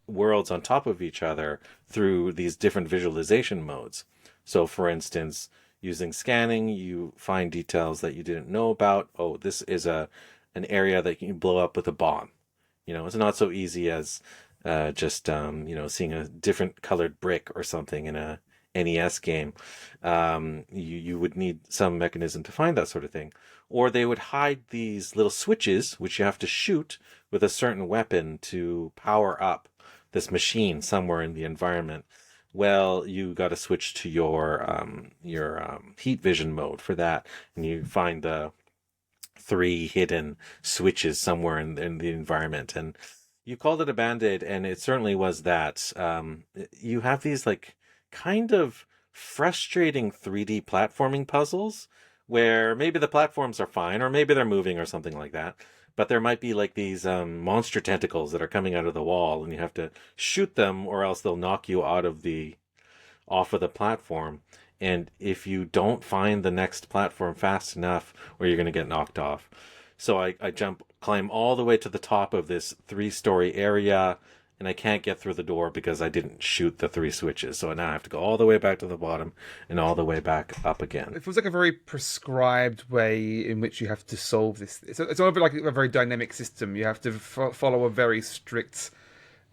worlds on top of each other through these different visualization modes. So for instance, using scanning, you find details that you didn't know about. Oh, this is an area that you can blow up with a bomb. It's not so easy as just seeing a different colored brick or something in a NES game. You would need some mechanism to find that sort of thing. Or they would hide these little switches, which you have to shoot with a certain weapon to power up this machine somewhere in the environment. Well, you got to switch to your heat vision mode for that, and you find the 3 hidden switches somewhere in the environment. And you called it a band-aid, and it certainly was that. You have these like kind of frustrating 3D platforming puzzles where maybe the platforms are fine, or maybe they're moving or something like that, but there might be like these monster tentacles that are coming out of the wall, and you have to shoot them, or else they'll knock you off of the platform. And if you don't find the next platform fast enough, or you're going to get knocked off. So I climb all the way to the top of this 3-story area, and I can't get through the door because I didn't shoot the 3 switches. So now I have to go all the way back to the bottom and all the way back up again. It feels like a very prescribed way in which you have to solve this. It's almost like a very dynamic system. You have to follow a very strict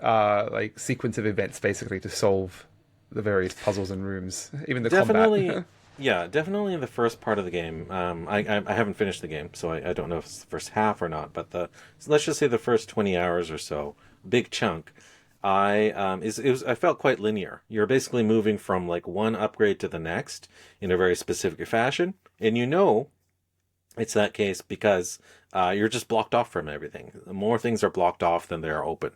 like sequence of events, basically, to solve the various puzzles and rooms, even the combat. Yeah, definitely in the first part of the game. I haven't finished the game, so I don't know if it's the first half or not. But so let's just say the first 20 hours or so, big chunk. I felt quite linear. You're basically moving from like one upgrade to the next in a very specific fashion, and it's that case because you're just blocked off from everything. More things are blocked off than they are open.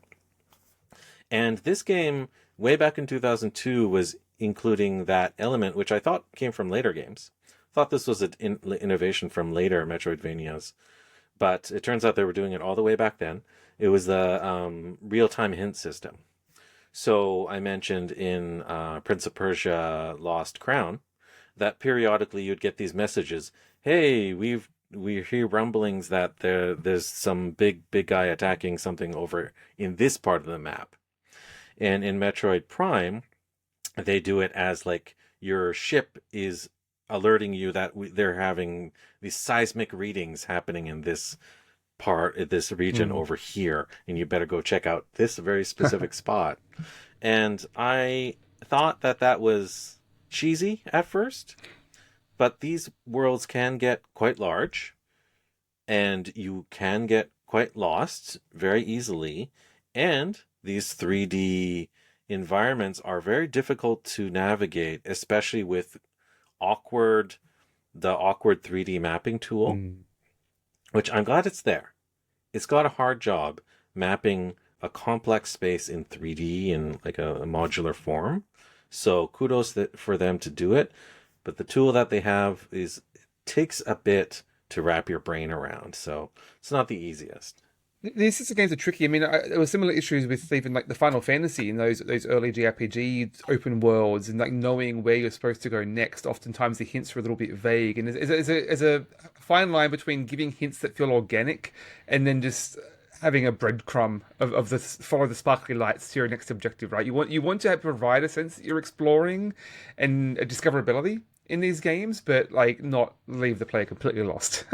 And this game, way back in 2002, was including that element, which I thought came from later games. I thought this was an innovation from later Metroidvanias, but it turns out they were doing it all the way back then. It was the real-time hint system. So I mentioned in Prince of Persia Lost Crown that periodically you'd get these messages, hey, we hear rumblings that there's some big guy attacking something over in this part of the map. And in Metroid Prime, they do it as like your ship is alerting you that they're having these seismic readings happening in this region over here, and you better go check out this very specific spot. And I thought that was cheesy at first, but these worlds can get quite large, and you can get quite lost very easily, and these 3D environments are very difficult to navigate, especially with awkward the awkward 3D mapping tool, Mm. which I'm glad it's there. It's got a hard job mapping a complex space in 3D in like a modular form. So kudos for them to do it. But the tool that they have takes a bit to wrap your brain around. So it's not the easiest. These sorts of games are tricky. I mean, there were similar issues with even like the Final Fantasy and those early JRPG open worlds, and like knowing where you're supposed to go next. Oftentimes, the hints are a little bit vague, and there's a fine line between giving hints that feel organic and then just having a breadcrumb of the follow the sparkly lights to your next objective. Right? You want to provide a sense that you're exploring and a discoverability in these games, but like not leave the player completely lost.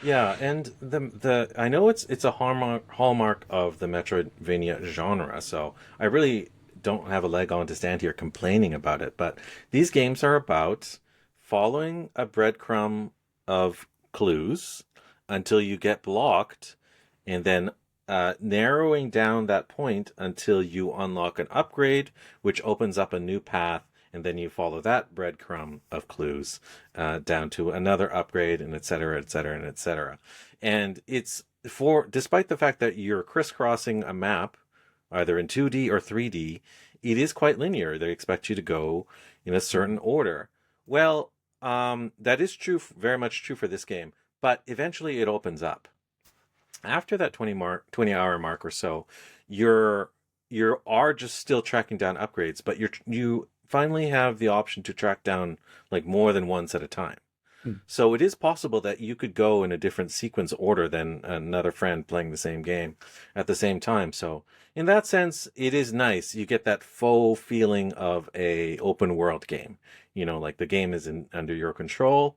Yeah, and the I know it's a hallmark of the Metroidvania genre, so I really don't have a leg on to stand here complaining about it. But these games are about following a breadcrumb of clues until you get blocked, and then narrowing down that point until you unlock an upgrade, which opens up a new path, and then you follow that breadcrumb of clues down to another upgrade, and et cetera, et cetera, and et cetera. And it's despite the fact that you're crisscrossing a map, either in 2D or 3D, it is quite linear. They expect you to go in a certain order. Well, that is true, very much true for this game, but eventually it opens up. After that 20-hour mark or so, you are just still tracking down upgrades, but you finally have the option to track down like more than once at a time. So it is possible that you could go in a different sequence order than another friend playing the same game at the same time. So in that sense, it is nice. You get that faux feeling of a open world game. Like the game is under your control.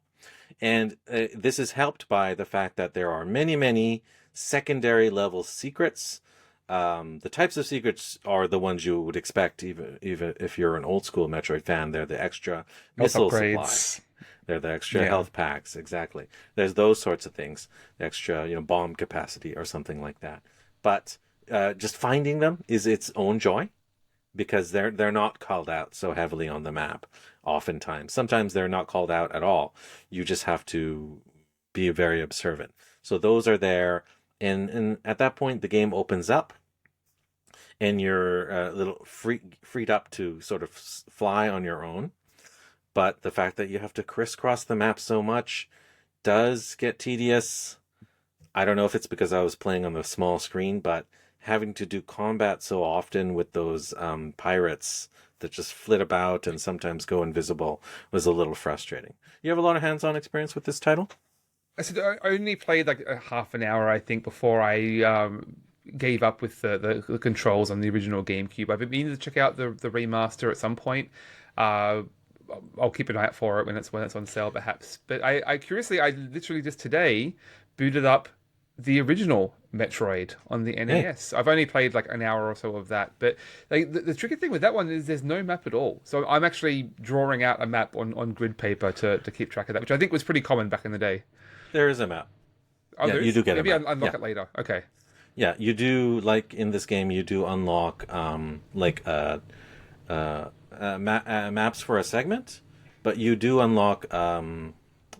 And this is helped by the fact that there are many, many secondary level secrets. The types of secrets are the ones you would expect, even if you're an old school Metroid fan. They're the extra missile supply. They're the extra health packs. Exactly. There's those sorts of things. The extra, bomb capacity or something like that. But just finding them is its own joy, because they're not called out so heavily on the map. Oftentimes, sometimes they're not called out at all. You just have to be very observant. So those are there, and at that point the game opens up, and you're a little freed up to sort of fly on your own. But the fact that you have to crisscross the map so much does get tedious. I don't know if it's because I was playing on the small screen, but having to do combat so often with those pirates that just flit about and sometimes go invisible was a little frustrating. You have a lot of hands-on experience with this title? I said I only played like a half an hour, I think, before I gave up with the controls on the original GameCube. I've been meaning to check out the remaster at some point. Uh, I'll keep an eye out for it when it's on sale, perhaps. But I curiously, I literally just today booted up the original Metroid on the NES. I've only played like an hour or so of that, but like the tricky thing with that one is there's no map at all. So I'm actually drawing out a map on grid paper to keep track of that, which I think was pretty common back in the day. There is a map. Oh, Yeah, you do get maybe a map. I'll unlock Yeah. it later. Okay. Yeah, you do, like in this game, you do unlock maps for a segment, but you do unlock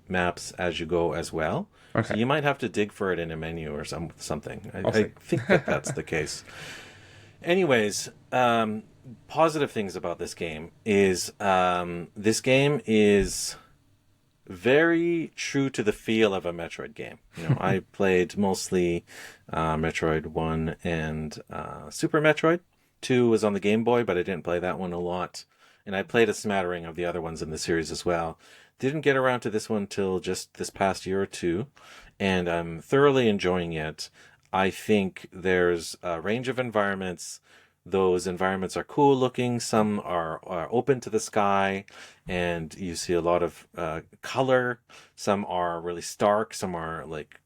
maps as you go as well. Okay. So you might have to dig for it in a menu or something. I'll see. I think that's the case. Anyways, positive things about this game is very true to the feel of a Metroid game. I played mostly Metroid 1 and Super Metroid. 2 was on the Game Boy, but I didn't play that one a lot. And I played a smattering of the other ones in the series as well. Didn't get around to this one till just this past year or two, and I'm thoroughly enjoying it. I think there's a range of environments. Those environments are cool looking. Some are open to the sky, and you see a lot of color. Some are really stark. Some are like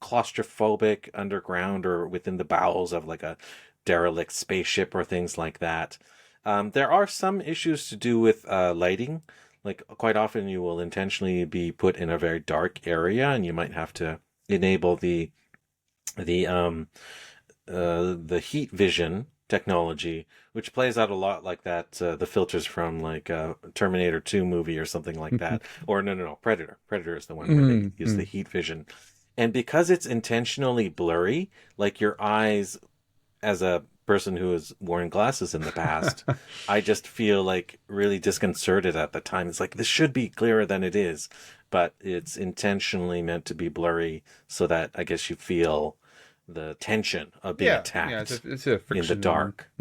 claustrophobic underground or within the bowels of like a derelict spaceship or things like that. There are some issues to do with lighting. Like quite often you will intentionally be put in a very dark area, and you might have to enable the heat vision technology, which plays out a lot like that, the filters from like Terminator 2 movie or something like that. Or no, Predator. Predator is the one where they use the heat vision. And because it's intentionally blurry, like your eyes, as a person who has worn glasses in the past, I just feel like really disconcerted at the time. It's like, this should be clearer than it is, but it's intentionally meant to be blurry so that I guess you feel the tension of being attacked it's a friction in the dark.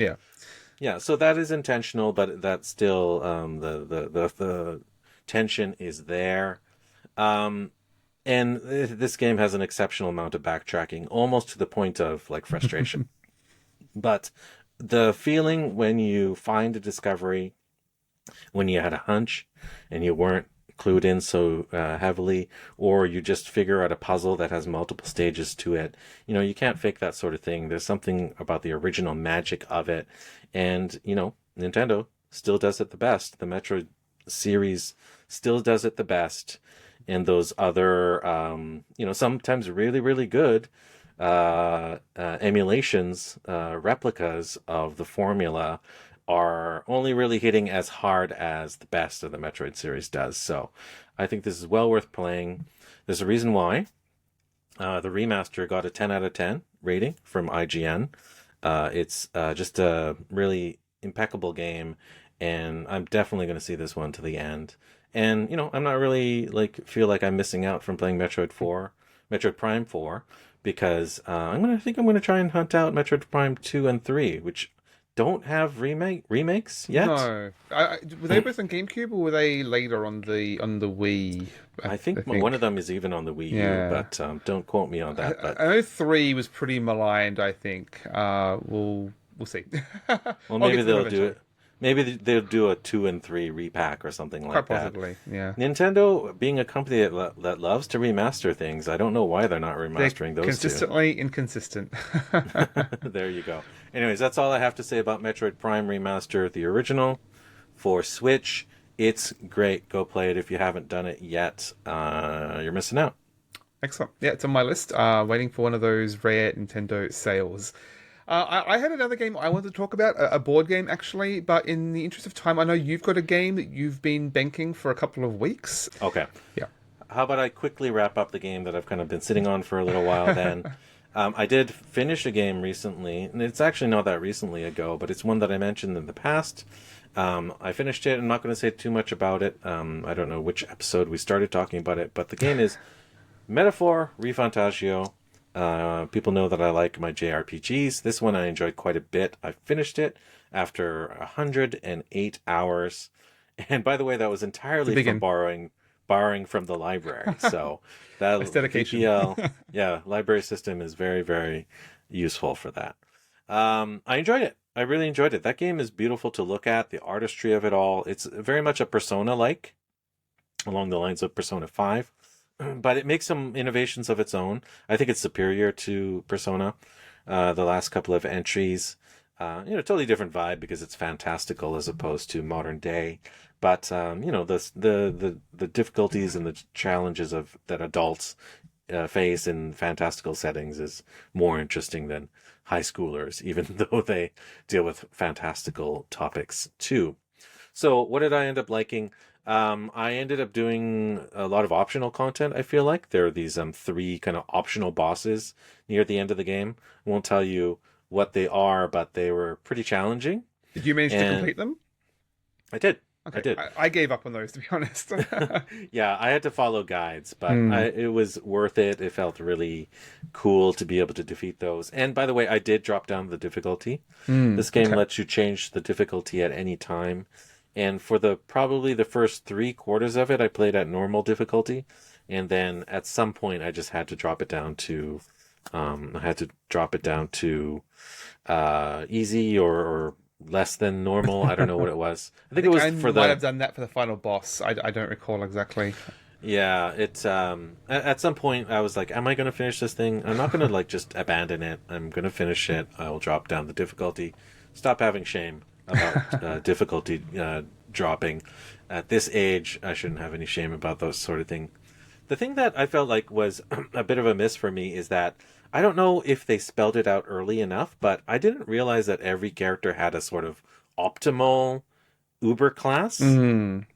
Yeah, so that is intentional, but that's still the tension is there. And this game has an exceptional amount of backtracking, almost to the point of like frustration. But the feeling when you find a discovery, when you had a hunch and you weren't clued in so heavily, or you just figure out a puzzle that has multiple stages to it, you know, you can't fake that sort of thing. There's something about the original magic of it. And, you know, Nintendo still does it the best. The Metroid series still does it the best. And those other, you know, sometimes really, really good emulations, replicas of the formula are only really hitting as hard as the best of the Metroid series does. So I think this is well worth playing. There's a reason why. The remaster got a 10 out of 10 rating from IGN. It's just a really impeccable game, and I'm definitely going to see this one to the end. And, you know, I'm not really feel like I'm missing out from playing Metroid Prime 4, because I think I'm going to try and hunt out Metroid Prime 2 and 3, which don't have remakes yet. No, were they both on GameCube or were they later on the Wii? I think one of them is even on the Wii U, but don't quote me on that. But I know 3 was pretty maligned. I think we'll see. Well, maybe they'll do it. Maybe they'll do a 2 and 3 repack or something like that. Quite possibly, yeah. Nintendo, being a company that loves to remaster things, I don't know why they're not remastering those consistently inconsistent. There you go. Anyways, that's all I have to say about Metroid Prime Remaster, the original, for Switch. It's great. Go play it if you haven't done it yet. You're missing out. Excellent. Yeah, it's on my list. Waiting for one of those rare Nintendo sales. I had another game I wanted to talk about, a board game actually, but in the interest of time, I know you've got a game that you've been banking for a couple of weeks. Okay. Yeah. How about I quickly wrap up the game that I've kind of been sitting on for a little while then. I did finish a game recently, and it's actually not that recently ago, but it's one that I mentioned in the past. I finished it. I'm not going to say too much about it. I don't know which episode we started talking about it, but the game is Metaphor Refantazio. People know that I like my JRPGs. This one I enjoyed quite a bit. I finished it after 108 hours. And by the way, that was entirely from borrowing from the library. So that dedication. VPL, library system is very, very useful for that. I enjoyed it. I really enjoyed it. That game is beautiful to look at. The artistry of it all. It's very much a Persona-like, along the lines of Persona 5. But it makes some innovations of its own. I think it's superior to Persona. The last couple of entries, totally different vibe because it's fantastical as opposed to modern day. But the difficulties and the challenges that adults face in fantastical settings is more interesting than high schoolers, even though they deal with fantastical topics too. So what did I end up liking? I ended up doing a lot of optional content, I feel like. There are these 3 kind of optional bosses near the end of the game. I won't tell you what they are, but they were pretty challenging. Did you manage to complete them? I did. Okay. I did. I gave up on those, to be honest. Yeah, I had to follow guides, but it was worth it. It felt really cool to be able to defeat those. And by the way, I did drop down the difficulty. This game lets you change the difficulty at any time. And for probably the first 3/4 of it, I played at normal difficulty, and then at some point, I just had to drop it down to, easy or less than normal. I don't know what it was. I think it was for might have done that for the final boss. I don't recall exactly. Yeah, it's at some point I was like, am I going to finish this thing? I'm not going to just abandon it. I'm going to finish it. I will drop down the difficulty. Stop having shame about difficulty dropping. At this age, I shouldn't have any shame about those sort of things. The thing that I felt like was a bit of a miss for me is that I don't know if they spelled it out early enough, but I didn't realize that every character had a sort of optimal Uber class. Mm.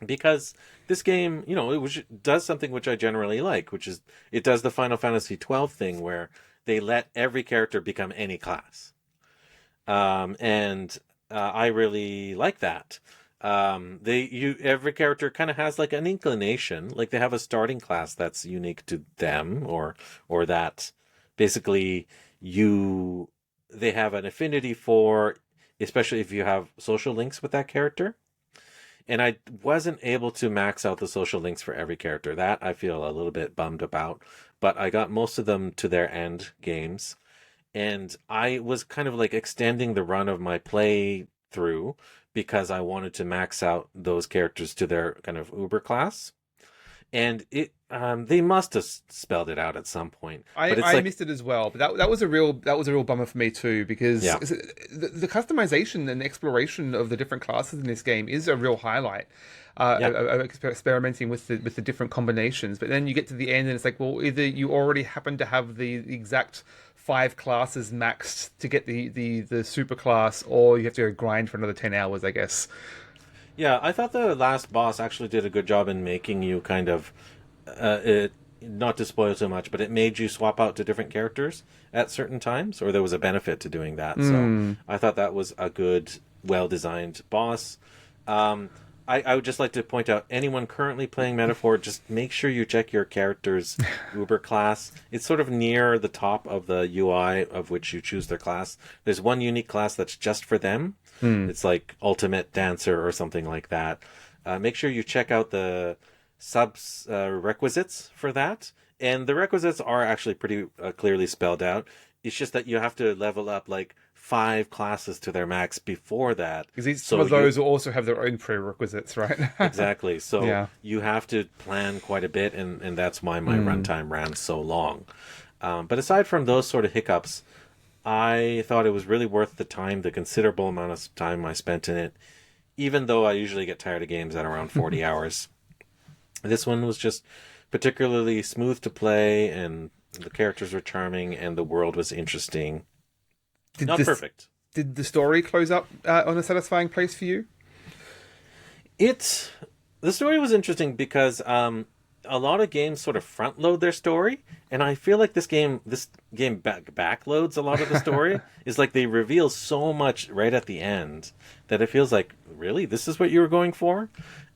Because this game, does something which I generally like, which is it does the Final Fantasy 12 thing where they let every character become any class. And I really like that. Every character kind of has like an inclination, like they have a starting class that's unique to them, or that basically you they have an affinity for, especially if you have social links with that character. And I wasn't able to max out the social links for every character. That I feel a little bit bummed about, but I got most of them to their end games, and I was kind of like extending the run of my play through because I wanted to max out those characters to their kind of uber class. And they must have spelled it out at some point. But it's I like, missed it as well, but that was a real bummer for me too, because yeah, the customization and exploration of the different classes in this game is a real highlight. yeah. Experimenting with the different combinations, but then you get to the end and it's like, well, either you already happen to have the exact 5 classes maxed to get the super class, or you have to go grind for another 10 hours, I guess. Yeah, I thought the last boss actually did a good job in making you kind of, it, not to spoil too much, but it made you swap out to different characters at certain times, or there was a benefit to doing that. So I thought that was a good, well-designed boss. I would just like to point out, anyone currently playing Metaphor, just make sure you check your character's Uber class. It's sort of near the top of the UI of which you choose their class. There's one unique class that's just for them. It's like Ultimate Dancer or something like that. Make sure you check out the subs requisites for that. And the requisites are actually pretty clearly spelled out. It's just that you have to level up like 5 classes to their max before that. Because some of those will also have their own prerequisites, right? Exactly. So Yeah. you have to plan quite a bit, and that's why my runtime ran so long. But aside from those sort of hiccups, I thought it was really worth the time, the considerable amount of time I spent in it, even though I usually get tired of games at around 40 hours. This one was just particularly smooth to play, and the characters were charming, and the world was interesting. Did Not perfect. Did the story close up on a satisfying place for you? The story was interesting because a lot of games sort of front load their story, and I feel like this game backloads a lot of the story. Is like they reveal so much right at the end that it feels like, really, this is what you were going for.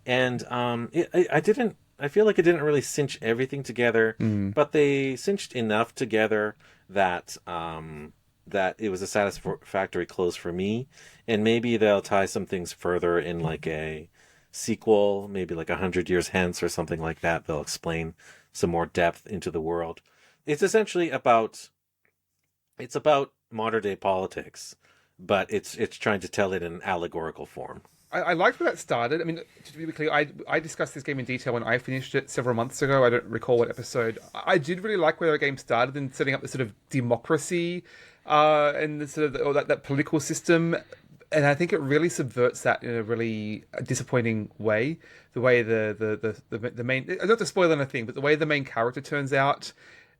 And I feel like it didn't really cinch everything together, but they cinched enough together that that it was a satisfactory close for me. And maybe they'll tie some things further in like a sequel, maybe like 100 years hence or something like that. They'll explain some more depth into the world. It's essentially about modern day politics, but it's trying to tell it in an allegorical form. I liked where that started. I mean, to be clear, I discussed this game in detail when I finished it several months ago. I don't recall what episode. I did really like where the game started in setting up the sort of democracy and the sort of or that political system. And I think it really subverts that in a really disappointing way. The way the main, not to spoil anything, but the way the main character turns out,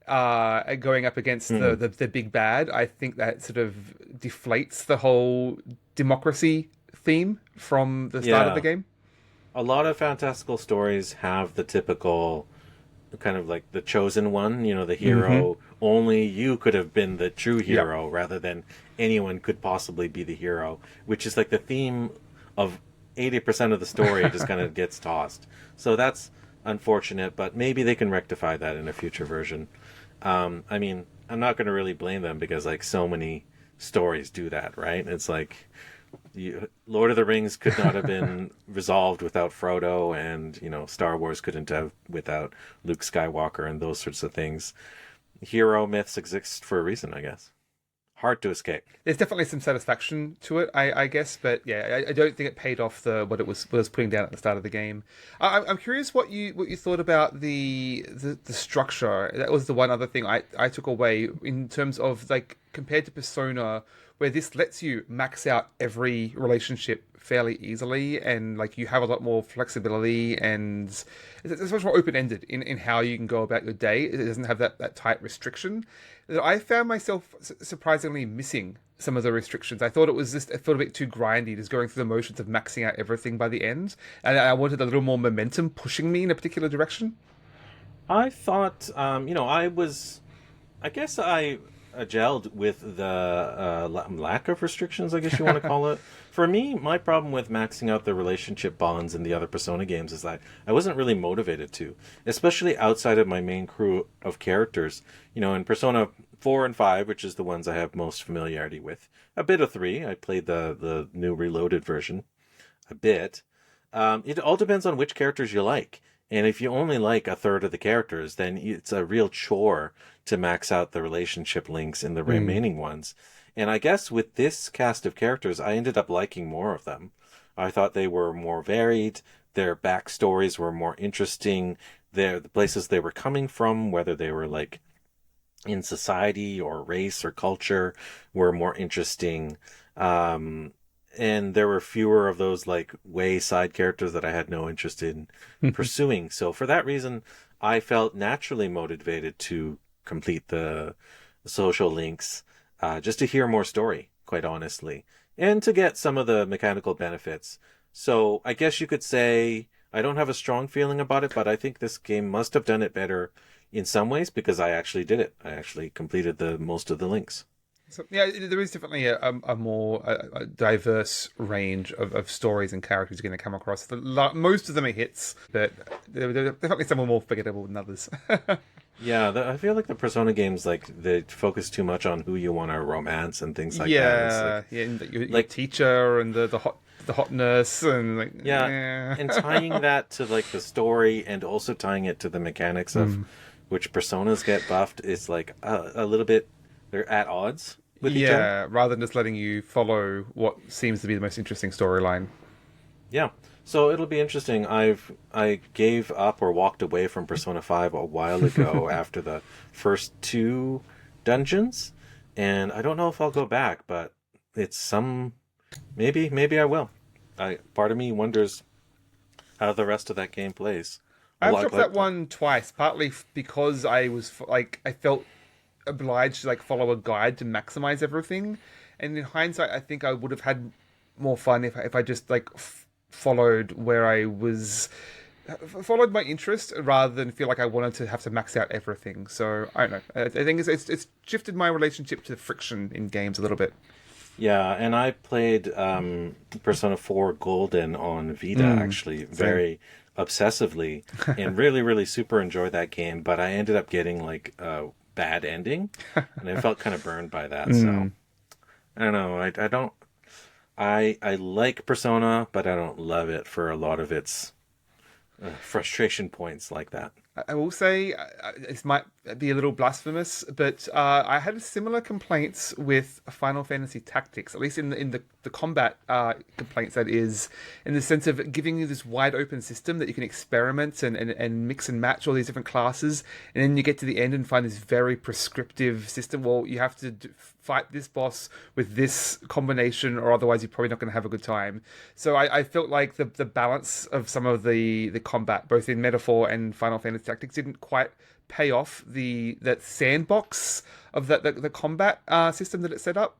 going up against the big bad, I think that sort of deflates the whole democracy theme from the start of the game. A lot of fantastical stories have the typical kind of like the chosen one, the hero. Only you could have been the true hero rather than anyone could possibly be the hero, which is like the theme of 80% of the story just kind of gets tossed. So that's unfortunate, but maybe they can rectify that in a future version. I mean, I'm not going to really blame them because like so many stories do that, right? It's like Lord of the Rings could not have been resolved without Frodo, and Star Wars couldn't have without Luke Skywalker, and those sorts of things. Hero myths exist for a reason, I guess. Hard to escape. There's definitely some satisfaction to it, I guess, but yeah, I don't think it paid off what it was putting down at the start of the game. I'm curious what you thought about the structure. That was the one other thing I took away in terms of like compared to Persona, where this lets you max out every relationship fairly easily, and like you have a lot more flexibility, and it's much more open-ended in how you can go about your day. It doesn't have that tight restriction. I found myself surprisingly missing some of the restrictions. I thought it felt a bit too grindy, just going through the motions of maxing out everything by the end, and I wanted a little more momentum pushing me in a particular direction. I thought, I guess I gelled with the lack of restrictions, I guess you want to call it. For me, my problem with maxing out the relationship bonds in the other Persona games is that I wasn't really motivated to, especially outside of my main crew of characters. In Persona 4 and 5, which is the ones I have most familiarity with, a bit of 3. I played the new reloaded version a bit. It all depends on which characters you like. And if you only like a third of the characters, then it's a real chore to max out the relationship links in the remaining ones. And I guess with this cast of characters, I ended up liking more of them. I thought they were more varied. Their backstories were more interesting. The places they were coming from, whether they were like in society or race or culture, were more interesting. And there were fewer of those like way side characters that I had no interest in pursuing. So for that reason, I felt naturally motivated to complete the social links, just to hear more story, quite honestly, and to get some of the mechanical benefits. So I guess you could say I don't have a strong feeling about it, but I think this game must have done it better in some ways because I actually did it. I actually completed most of the links. So, yeah, there is definitely a more diverse range of stories and characters you're going to come across. Most of them are hits, but there are definitely some are more forgettable than others. Yeah, I feel like the Persona games, like, they focus too much on who you want to romance and things like that. Yeah, and your teacher and the hot nurse and like and tying that to like the story and also tying it to the mechanics of which personas get buffed is like a little bit, they're at odds with each other. Rather than just letting you follow what seems to be the most interesting storyline. Yeah. So it'll be interesting. I gave up or walked away from Persona 5 a while ago after the first 2 dungeons, and I don't know if I'll go back, but it's maybe I will. Part of me wonders how the rest of that game plays. I've dropped that one twice, partly because I was like I felt obliged to like follow a guide to maximize everything, and in hindsight, I think I would have had more fun if I just like followed where I was, followed my interest rather than feel like I wanted to have to max out everything. So I don't know. I think it's shifted my relationship to friction in games a little bit. Yeah, and I played Persona 4 Golden on Vita actually very obsessively and really, really super enjoyed that game, but I ended up getting like a bad ending and I felt kind of burned by that. So I don't know. I don't. I like Persona, but I don't love it for a lot of its frustration points like that. I will say, this might be a little blasphemous, but I had similar complaints with Final Fantasy Tactics, at least in the combat complaints, that is, in the sense of giving you this wide open system that you can experiment and mix and match all these different classes, and then you get to the end and find this very prescriptive system. Well, you have to fight this boss with this combination, or otherwise you're probably not going to have a good time. So I felt like the balance of some of the combat, both in Metaphor and Final Fantasy Tactics, didn't quite pay off that sandbox of the combat system that it set up.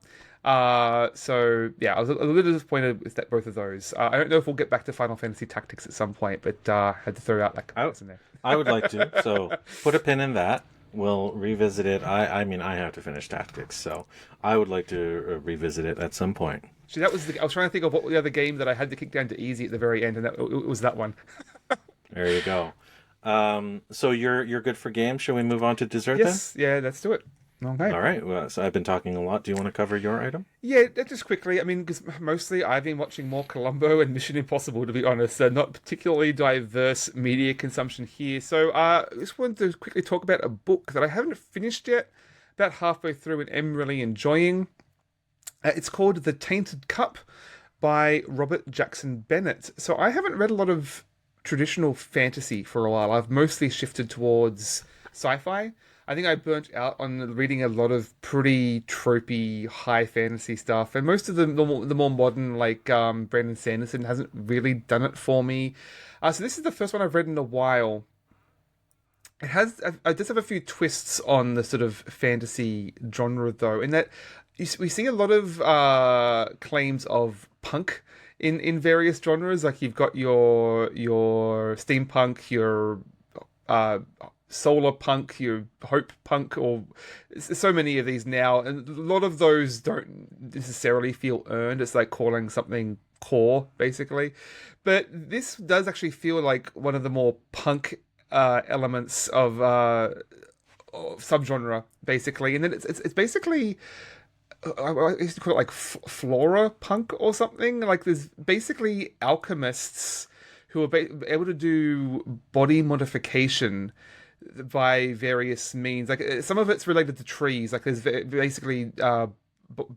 So yeah, I was a little disappointed with both of those. I don't know if we'll get back to Final Fantasy Tactics at some point, but had to throw out that comparison there. I would like to. So put a pin in that. We'll revisit it. I mean, I have to finish Tactics, so I would like to revisit it at some point. See, I was trying to think of what the other game that I had to kick down to easy at the very end, and it was that one. There you go. So you're good for games. Shall we move on to dessert yes, then? Yeah, let's do it. Okay. All right. Well, so I've been talking a lot. Do you want to cover your item? Yeah, just quickly. I mean, because mostly I've been watching more Columbo and Mission Impossible, to be honest. Not particularly diverse media consumption here. So I just wanted to quickly talk about a book that I haven't finished yet, about halfway through, and am really enjoying. It's called The Tainted Cup by Robert Jackson Bennett. So I haven't read a lot of traditional fantasy for a while. I've mostly shifted towards sci-fi. I think I burnt out on reading a lot of pretty tropey high fantasy stuff, and most of the more modern, like Brandon Sanderson, hasn't really done it for me. So this is the first one I've read in a while. It has. I just have a few twists on the sort of fantasy genre, though, in that we see a lot of claims of punk in various genres. Like you've got your steampunk, your uh, solar punk, your hope punk, or so many of these now, and a lot of those don't necessarily feel earned. It's like calling something core, basically. But this does actually feel like one of the more punk elements of subgenre, basically, and then it's basically I used to call it like flora punk or something. Like there's basically alchemists who are able to do body modification by various means. Like some of it's related to trees. Like there's basically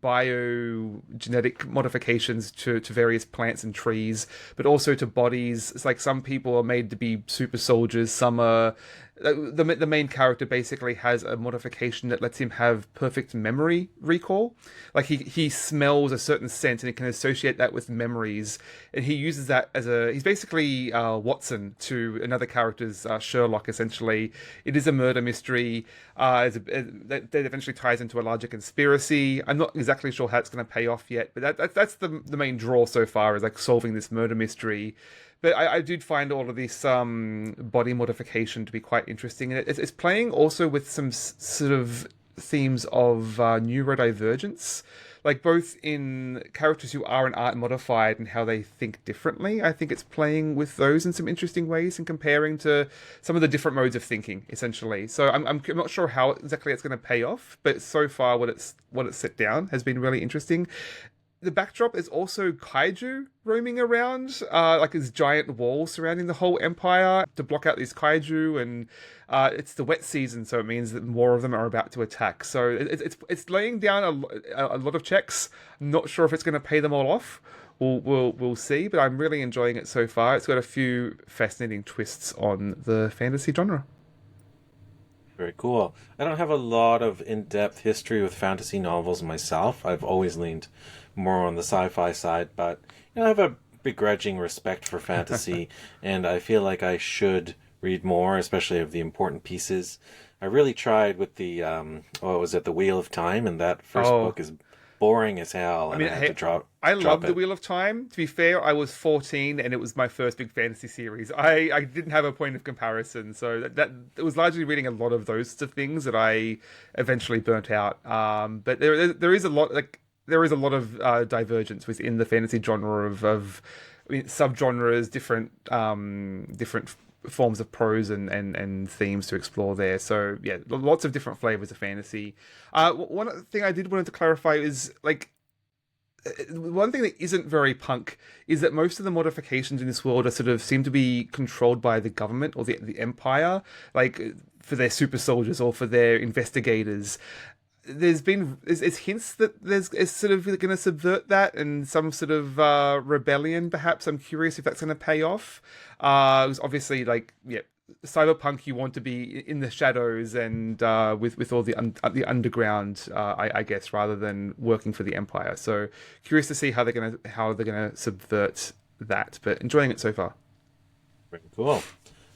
biogenetic modifications to various plants and trees, but also to bodies. It's like some people are made to be super soldiers. Some are the main character basically has a modification that lets him have perfect memory recall. Like he smells a certain scent and he can associate that with memories, and he uses that as he's basically Watson to another character's Sherlock. Essentially, it is a murder mystery. That eventually ties into a larger conspiracy. I'm not exactly sure how it's going to pay off yet, but that's the main draw so far, is like solving this murder mystery. But I did find all of this body modification to be quite interesting, and it's playing also with some sort of themes of neurodivergence, like both in characters who are and aren't modified and how they think differently. I think it's playing with those in some interesting ways and comparing to some of the different modes of thinking, essentially. So I'm not sure how exactly it's going to pay off, but so far what it's set down has been really interesting. The backdrop is also kaiju roaming around, like this giant wall surrounding the whole empire to block out these kaiju, and it's the wet season, so it means that more of them are about to attack. So it's laying down a lot of checks. I'm not sure if it's going to pay them all off. We'll see, but I'm really enjoying it so far. It's got a few fascinating twists on the fantasy genre. Very cool. I don't have a lot of in-depth history with fantasy novels myself. I've always leaned more on the sci-fi side, but I have a begrudging respect for fantasy, and I feel like I should read more, especially of the important pieces. I really tried with the what was it, The Wheel of Time, and that first book is boring as hell, and I had to drop. I love it. The Wheel of Time. To be fair, I was 14 and it was my first big fantasy series. I didn't have a point of comparison, so that it was largely reading a lot of those sort of things that I eventually burnt out. But there is a lot of divergence within the fantasy genre of subgenres, different forms of prose and themes to explore there. So yeah, lots of different flavors of fantasy. One thing I did want to clarify is like one thing that isn't very punk is that most of the modifications in this world are sort of seem to be controlled by the government or the empire, like for their super soldiers or for their investigators. There's hints that it's sort of going to subvert that and some sort of rebellion, perhaps. I'm curious if that's going to pay off. It was obviously like, yeah, cyberpunk. You want to be in the shadows and with all the underground, I guess, rather than working for the empire. So curious to see how they're gonna subvert that. But enjoying it so far. Very cool.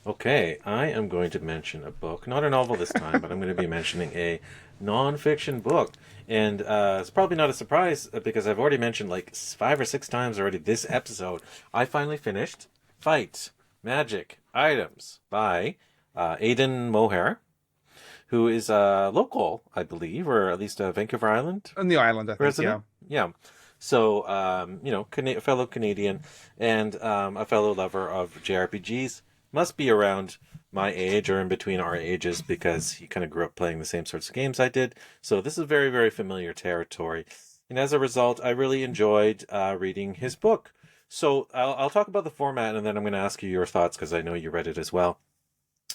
Okay, I am going to mention a book, not a novel this time, but I'm going to be mentioning a non-fiction book. And it's probably not a surprise because I've already mentioned like 5 or 6 times already this episode. I finally finished Fight, Magic, Items by Aidan Moher, who is local, I believe, or at least a Vancouver Island. On the island, I think, resident? Yeah. So, a fellow Canadian and a fellow lover of JRPGs. Must be around my age or in between our ages because he kind of grew up playing the same sorts of games I did. So this is very, very familiar territory. And as a result, I really enjoyed reading his book. So I'll talk about the format and then I'm going to ask you your thoughts because I know you read it as well.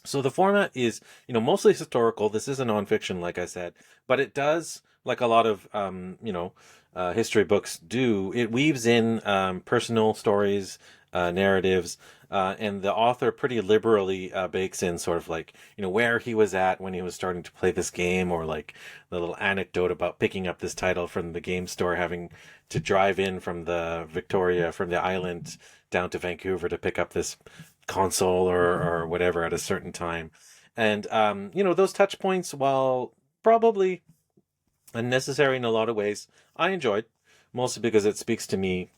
So the format is, mostly historical. This is a nonfiction, like I said, but it does, like a lot of, history books do, it weaves in personal stories narratives, and the author pretty liberally bakes in sort of like, where he was at when he was starting to play this game, or like the little anecdote about picking up this title from the game store, having to drive in from the island down to Vancouver to pick up this console or whatever at a certain time. And, those touch points, while probably unnecessary in a lot of ways, I enjoyed, mostly because it speaks to me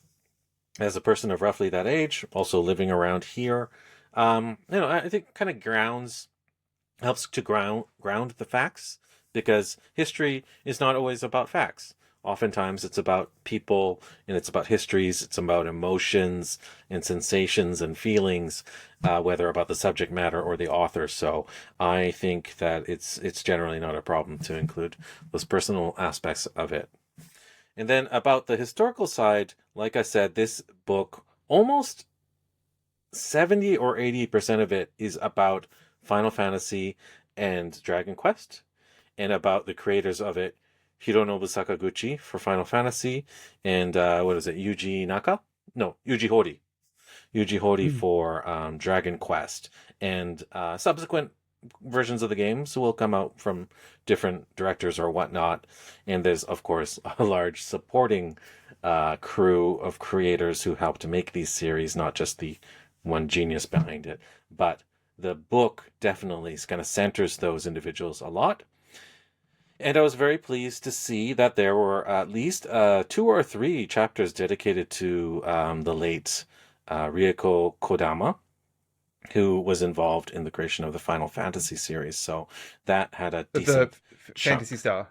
as a person of roughly that age, also living around here. I think kind of helps to ground the facts, because history is not always about facts. Oftentimes it's about people, and it's about histories, it's about emotions and sensations and feelings, whether about the subject matter or the author. So I think that it's generally not a problem to include those personal aspects of it. And then about the historical side, like I said, this book, almost 70 or 80% of it is about Final Fantasy and Dragon Quest, and about the creators of it, Hironobu Sakaguchi for Final Fantasy, and Yuji Naka? No, Yuji Horii. Yuji Horii for Dragon Quest. And subsequent versions of the games will come out from different directors or whatnot. And there's, of course, a large supporting crew of creators who help to make these series, not just the one genius behind it. But the book definitely kind of centers those individuals a lot. And I was very pleased to see that there were at least 2 or 3 chapters dedicated to the late Rieko Kodama, who was involved in the creation of the Final Fantasy series. So that had a decent Fantasy Star.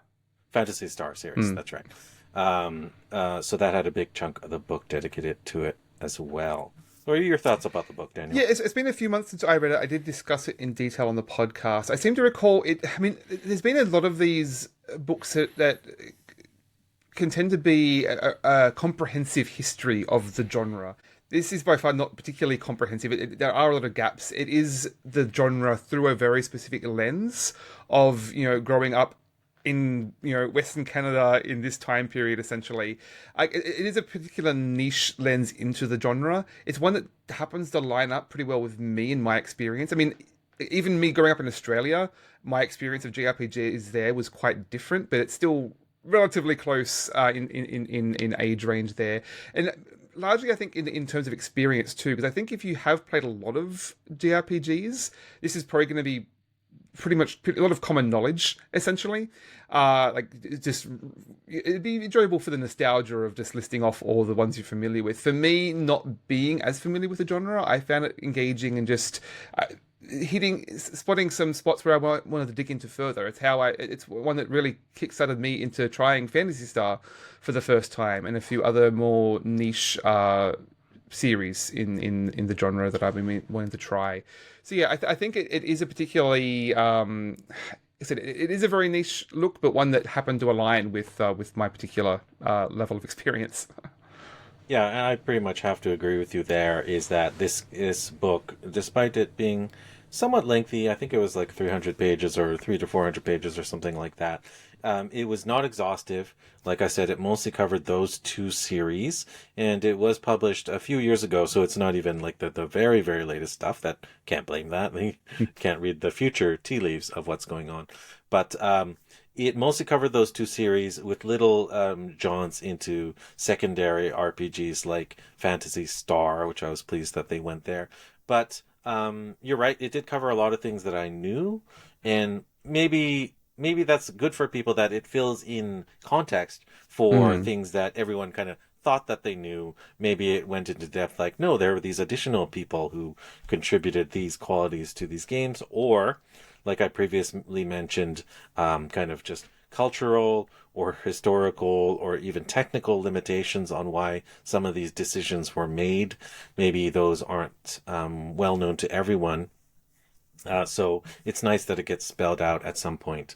Fantasy Star series, that's right. So that had a big chunk of the book dedicated to it as well. What are your thoughts about the book, Daniel? Yeah, it's been a few months since I read it. I did discuss it in detail on the podcast. I seem to recall it. I mean, there's been a lot of these books that can tend to be a comprehensive history of the genre. This is by far not particularly comprehensive. There are a lot of gaps. It is the genre through a very specific lens of, growing up in Western Canada in this time period. Essentially, it is a particular niche lens into the genre. It's one that happens to line up pretty well with me and my experience. I mean, even me growing up in Australia, my experience of JRPGs there was quite different, but it's still relatively close in age range there. And largely, I think, in terms of experience too, because I think if you have played a lot of JRPGs, this is probably going to be pretty much a lot of common knowledge, essentially. It'd be enjoyable for the nostalgia of just listing off all the ones you're familiar with. For me, not being as familiar with the genre, I found it engaging and just spotting some spots where I wanted to dig into further. It's one that really kickstarted me into trying Phantasy Star for the first time, and a few other more niche series in the genre that I've been wanting to try. So yeah, I think it is a particularly I said it is a very niche look, but one that happened to align with my particular level of experience. Yeah, and I pretty much have to agree with you there, is that this book, despite it being somewhat lengthy, I think it was like 300 pages or 300 to 400 pages or something like that. It was not exhaustive. Like I said, it mostly covered those 2 series, and it was published a few years ago, so it's not even like the very, very latest stuff. That can't blame that. You can't read the future tea leaves of what's going on. But it mostly covered those 2 series with little jaunts into secondary RPGs like Phantasy Star, which I was pleased that they went there. But you're right, it did cover a lot of things that I knew, and maybe that's good for people, that it fills in context for things that everyone kind of thought that they knew. Maybe it went into depth, like, no, there were these additional people who contributed these qualities to these games, or, like I previously mentioned, kind of just cultural or historical or even technical limitations on why some of these decisions were made. Maybe those aren't well known to everyone. So it's nice that it gets spelled out at some point.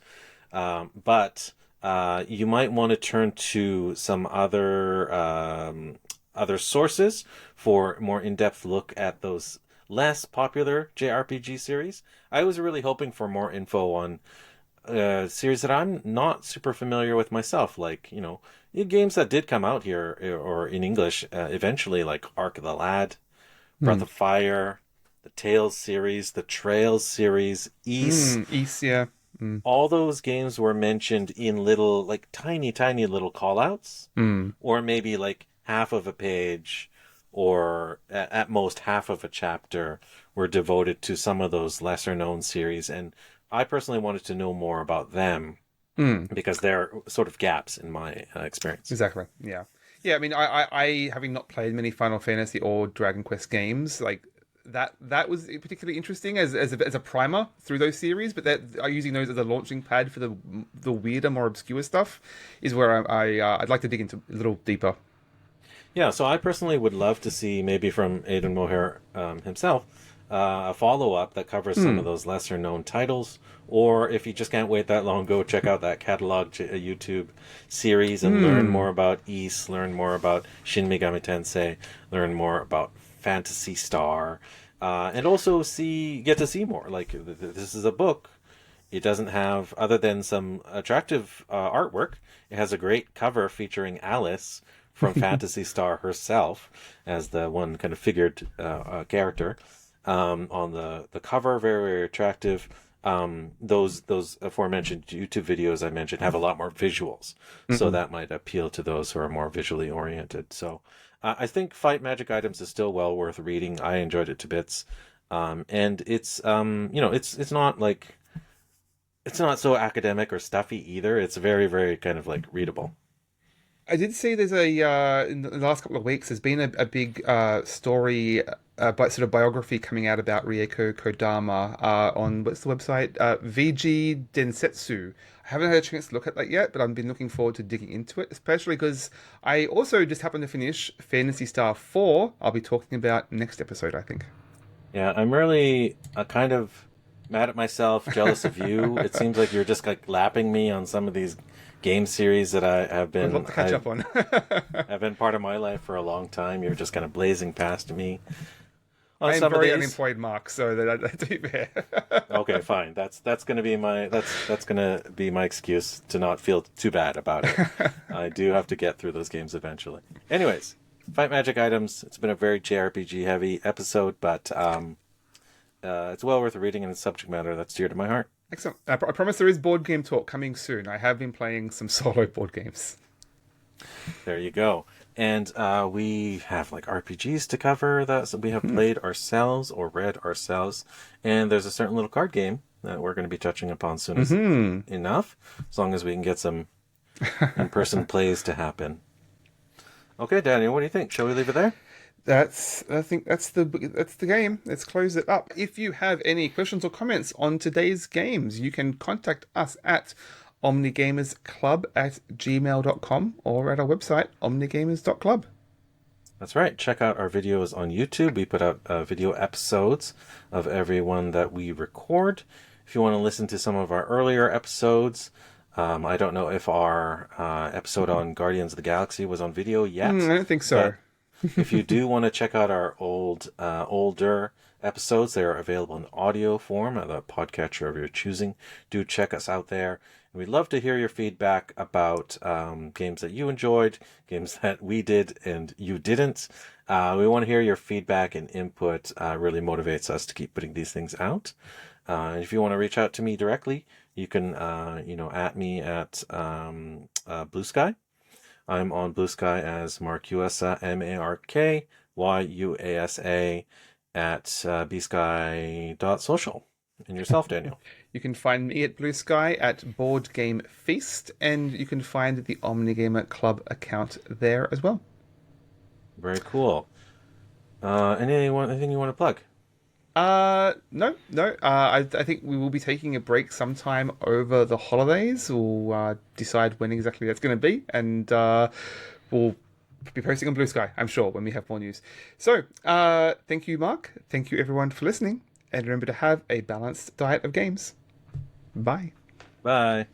But you might want to turn to some other sources for more in-depth look at those less popular JRPG series. I was really hoping for more info on series that I'm not super familiar with myself, like, games that did come out here or in English eventually, like Ark the Lad, Breath of Fire, the Tales series, the Trails series, Ys. East, yeah. All those games were mentioned in little, like tiny little call-outs, or maybe like half of a page, or at most half of a chapter were devoted to some of those lesser-known series. And I personally wanted to know more about them because they're sort of gaps in my experience. Exactly. Yeah. Yeah. I mean, I having not played many Final Fantasy or Dragon Quest games, like that was particularly interesting as a primer through those series. But that using those as a launching pad for the weirder, more obscure stuff is where I'd like to dig into a little deeper. Yeah, so I personally would love to see, maybe from Aidan Moher himself, a follow-up that covers some of those lesser-known titles. Or if you just can't wait that long, go check out that catalog YouTube series and learn more about Ys, learn more about Shin Megami Tensei, learn more about Phantasy Star, and also get to see more. Like, this is a book. It doesn't have, other than some attractive artwork, it has a great cover featuring Alice from Phantasy Star herself as the one kind of figured character on the cover. Very, very attractive. Those aforementioned YouTube videos I mentioned have a lot more visuals, so that might appeal to those who are more visually oriented. So I think Fight Magic Items is still well worth reading. I enjoyed it to bits, and it's it's not like, it's not so academic or stuffy either. It's very, very kind of like readable. I did see there's in the last couple of weeks there's been a big story, sort of biography coming out about Rieko Kodama on, what's the website, VG Densetsu. I haven't had a chance to look at that yet, but I've been looking forward to digging into it, especially because I also just happened to finish Phantasy Star 4. I'll be talking about next episode, I think. Yeah, I'm really kind of mad at myself, jealous of you. It seems like you're just like lapping me on some of these game series that I have been, I'd love to catch up on. have been part of my life for a long time. You're just kind of blazing past me. I am very unemployed, Mark. So to be fair. Okay, fine. That's gonna be my excuse to not feel too bad about it. I do have to get through those games eventually. Anyways, Fight Magic Items. It's been a very JRPG heavy episode, but it's well worth reading, and it's subject matter that's dear to my heart. Excellent. I promise there is board game talk coming soon. I have been playing some solo board games. There you go. And we have like RPGs to cover that we have played ourselves or read ourselves. And there's a certain little card game that we're going to be touching upon soon as enough, as long as we can get some in-person plays to happen. Okay, Daniel, what do you think? Shall we leave it there? I think that's the game. Let's close it up. If you have any questions or comments on today's games, you can contact us at omnigamersclub@gmail.com or at our website omnigamers.club. That's right. Check out our videos on YouTube. We put out video episodes of every one that we record. If you want to listen to some of our earlier episodes, I don't know if our episode on Guardians of the Galaxy was on video yet. I don't think so. If you do want to check out our older episodes, they are available in audio form at the podcatcher of your choosing. Do check us out there. And we'd love to hear your feedback about games that you enjoyed, games that we did and you didn't. We want to hear your feedback and input. Really motivates us to keep putting these things out. And if you want to reach out to me directly, you can at me at Blue Sky. I'm on Blue Sky as Markuasa, MarkYuasa at bsky.social. And yourself, Daniel? You can find me at Blue Sky at Board Game Feast, and you can find the Omnigamer Club account there as well. Very cool. Anything you want to plug? No. I think we will be taking a break sometime over the holidays. We'll decide when exactly that's going to be, and we'll be posting on Blue Sky, I'm sure, when we have more news. So, thank you, Mark. Thank you, everyone, for listening, and remember to have a balanced diet of games. Bye. Bye.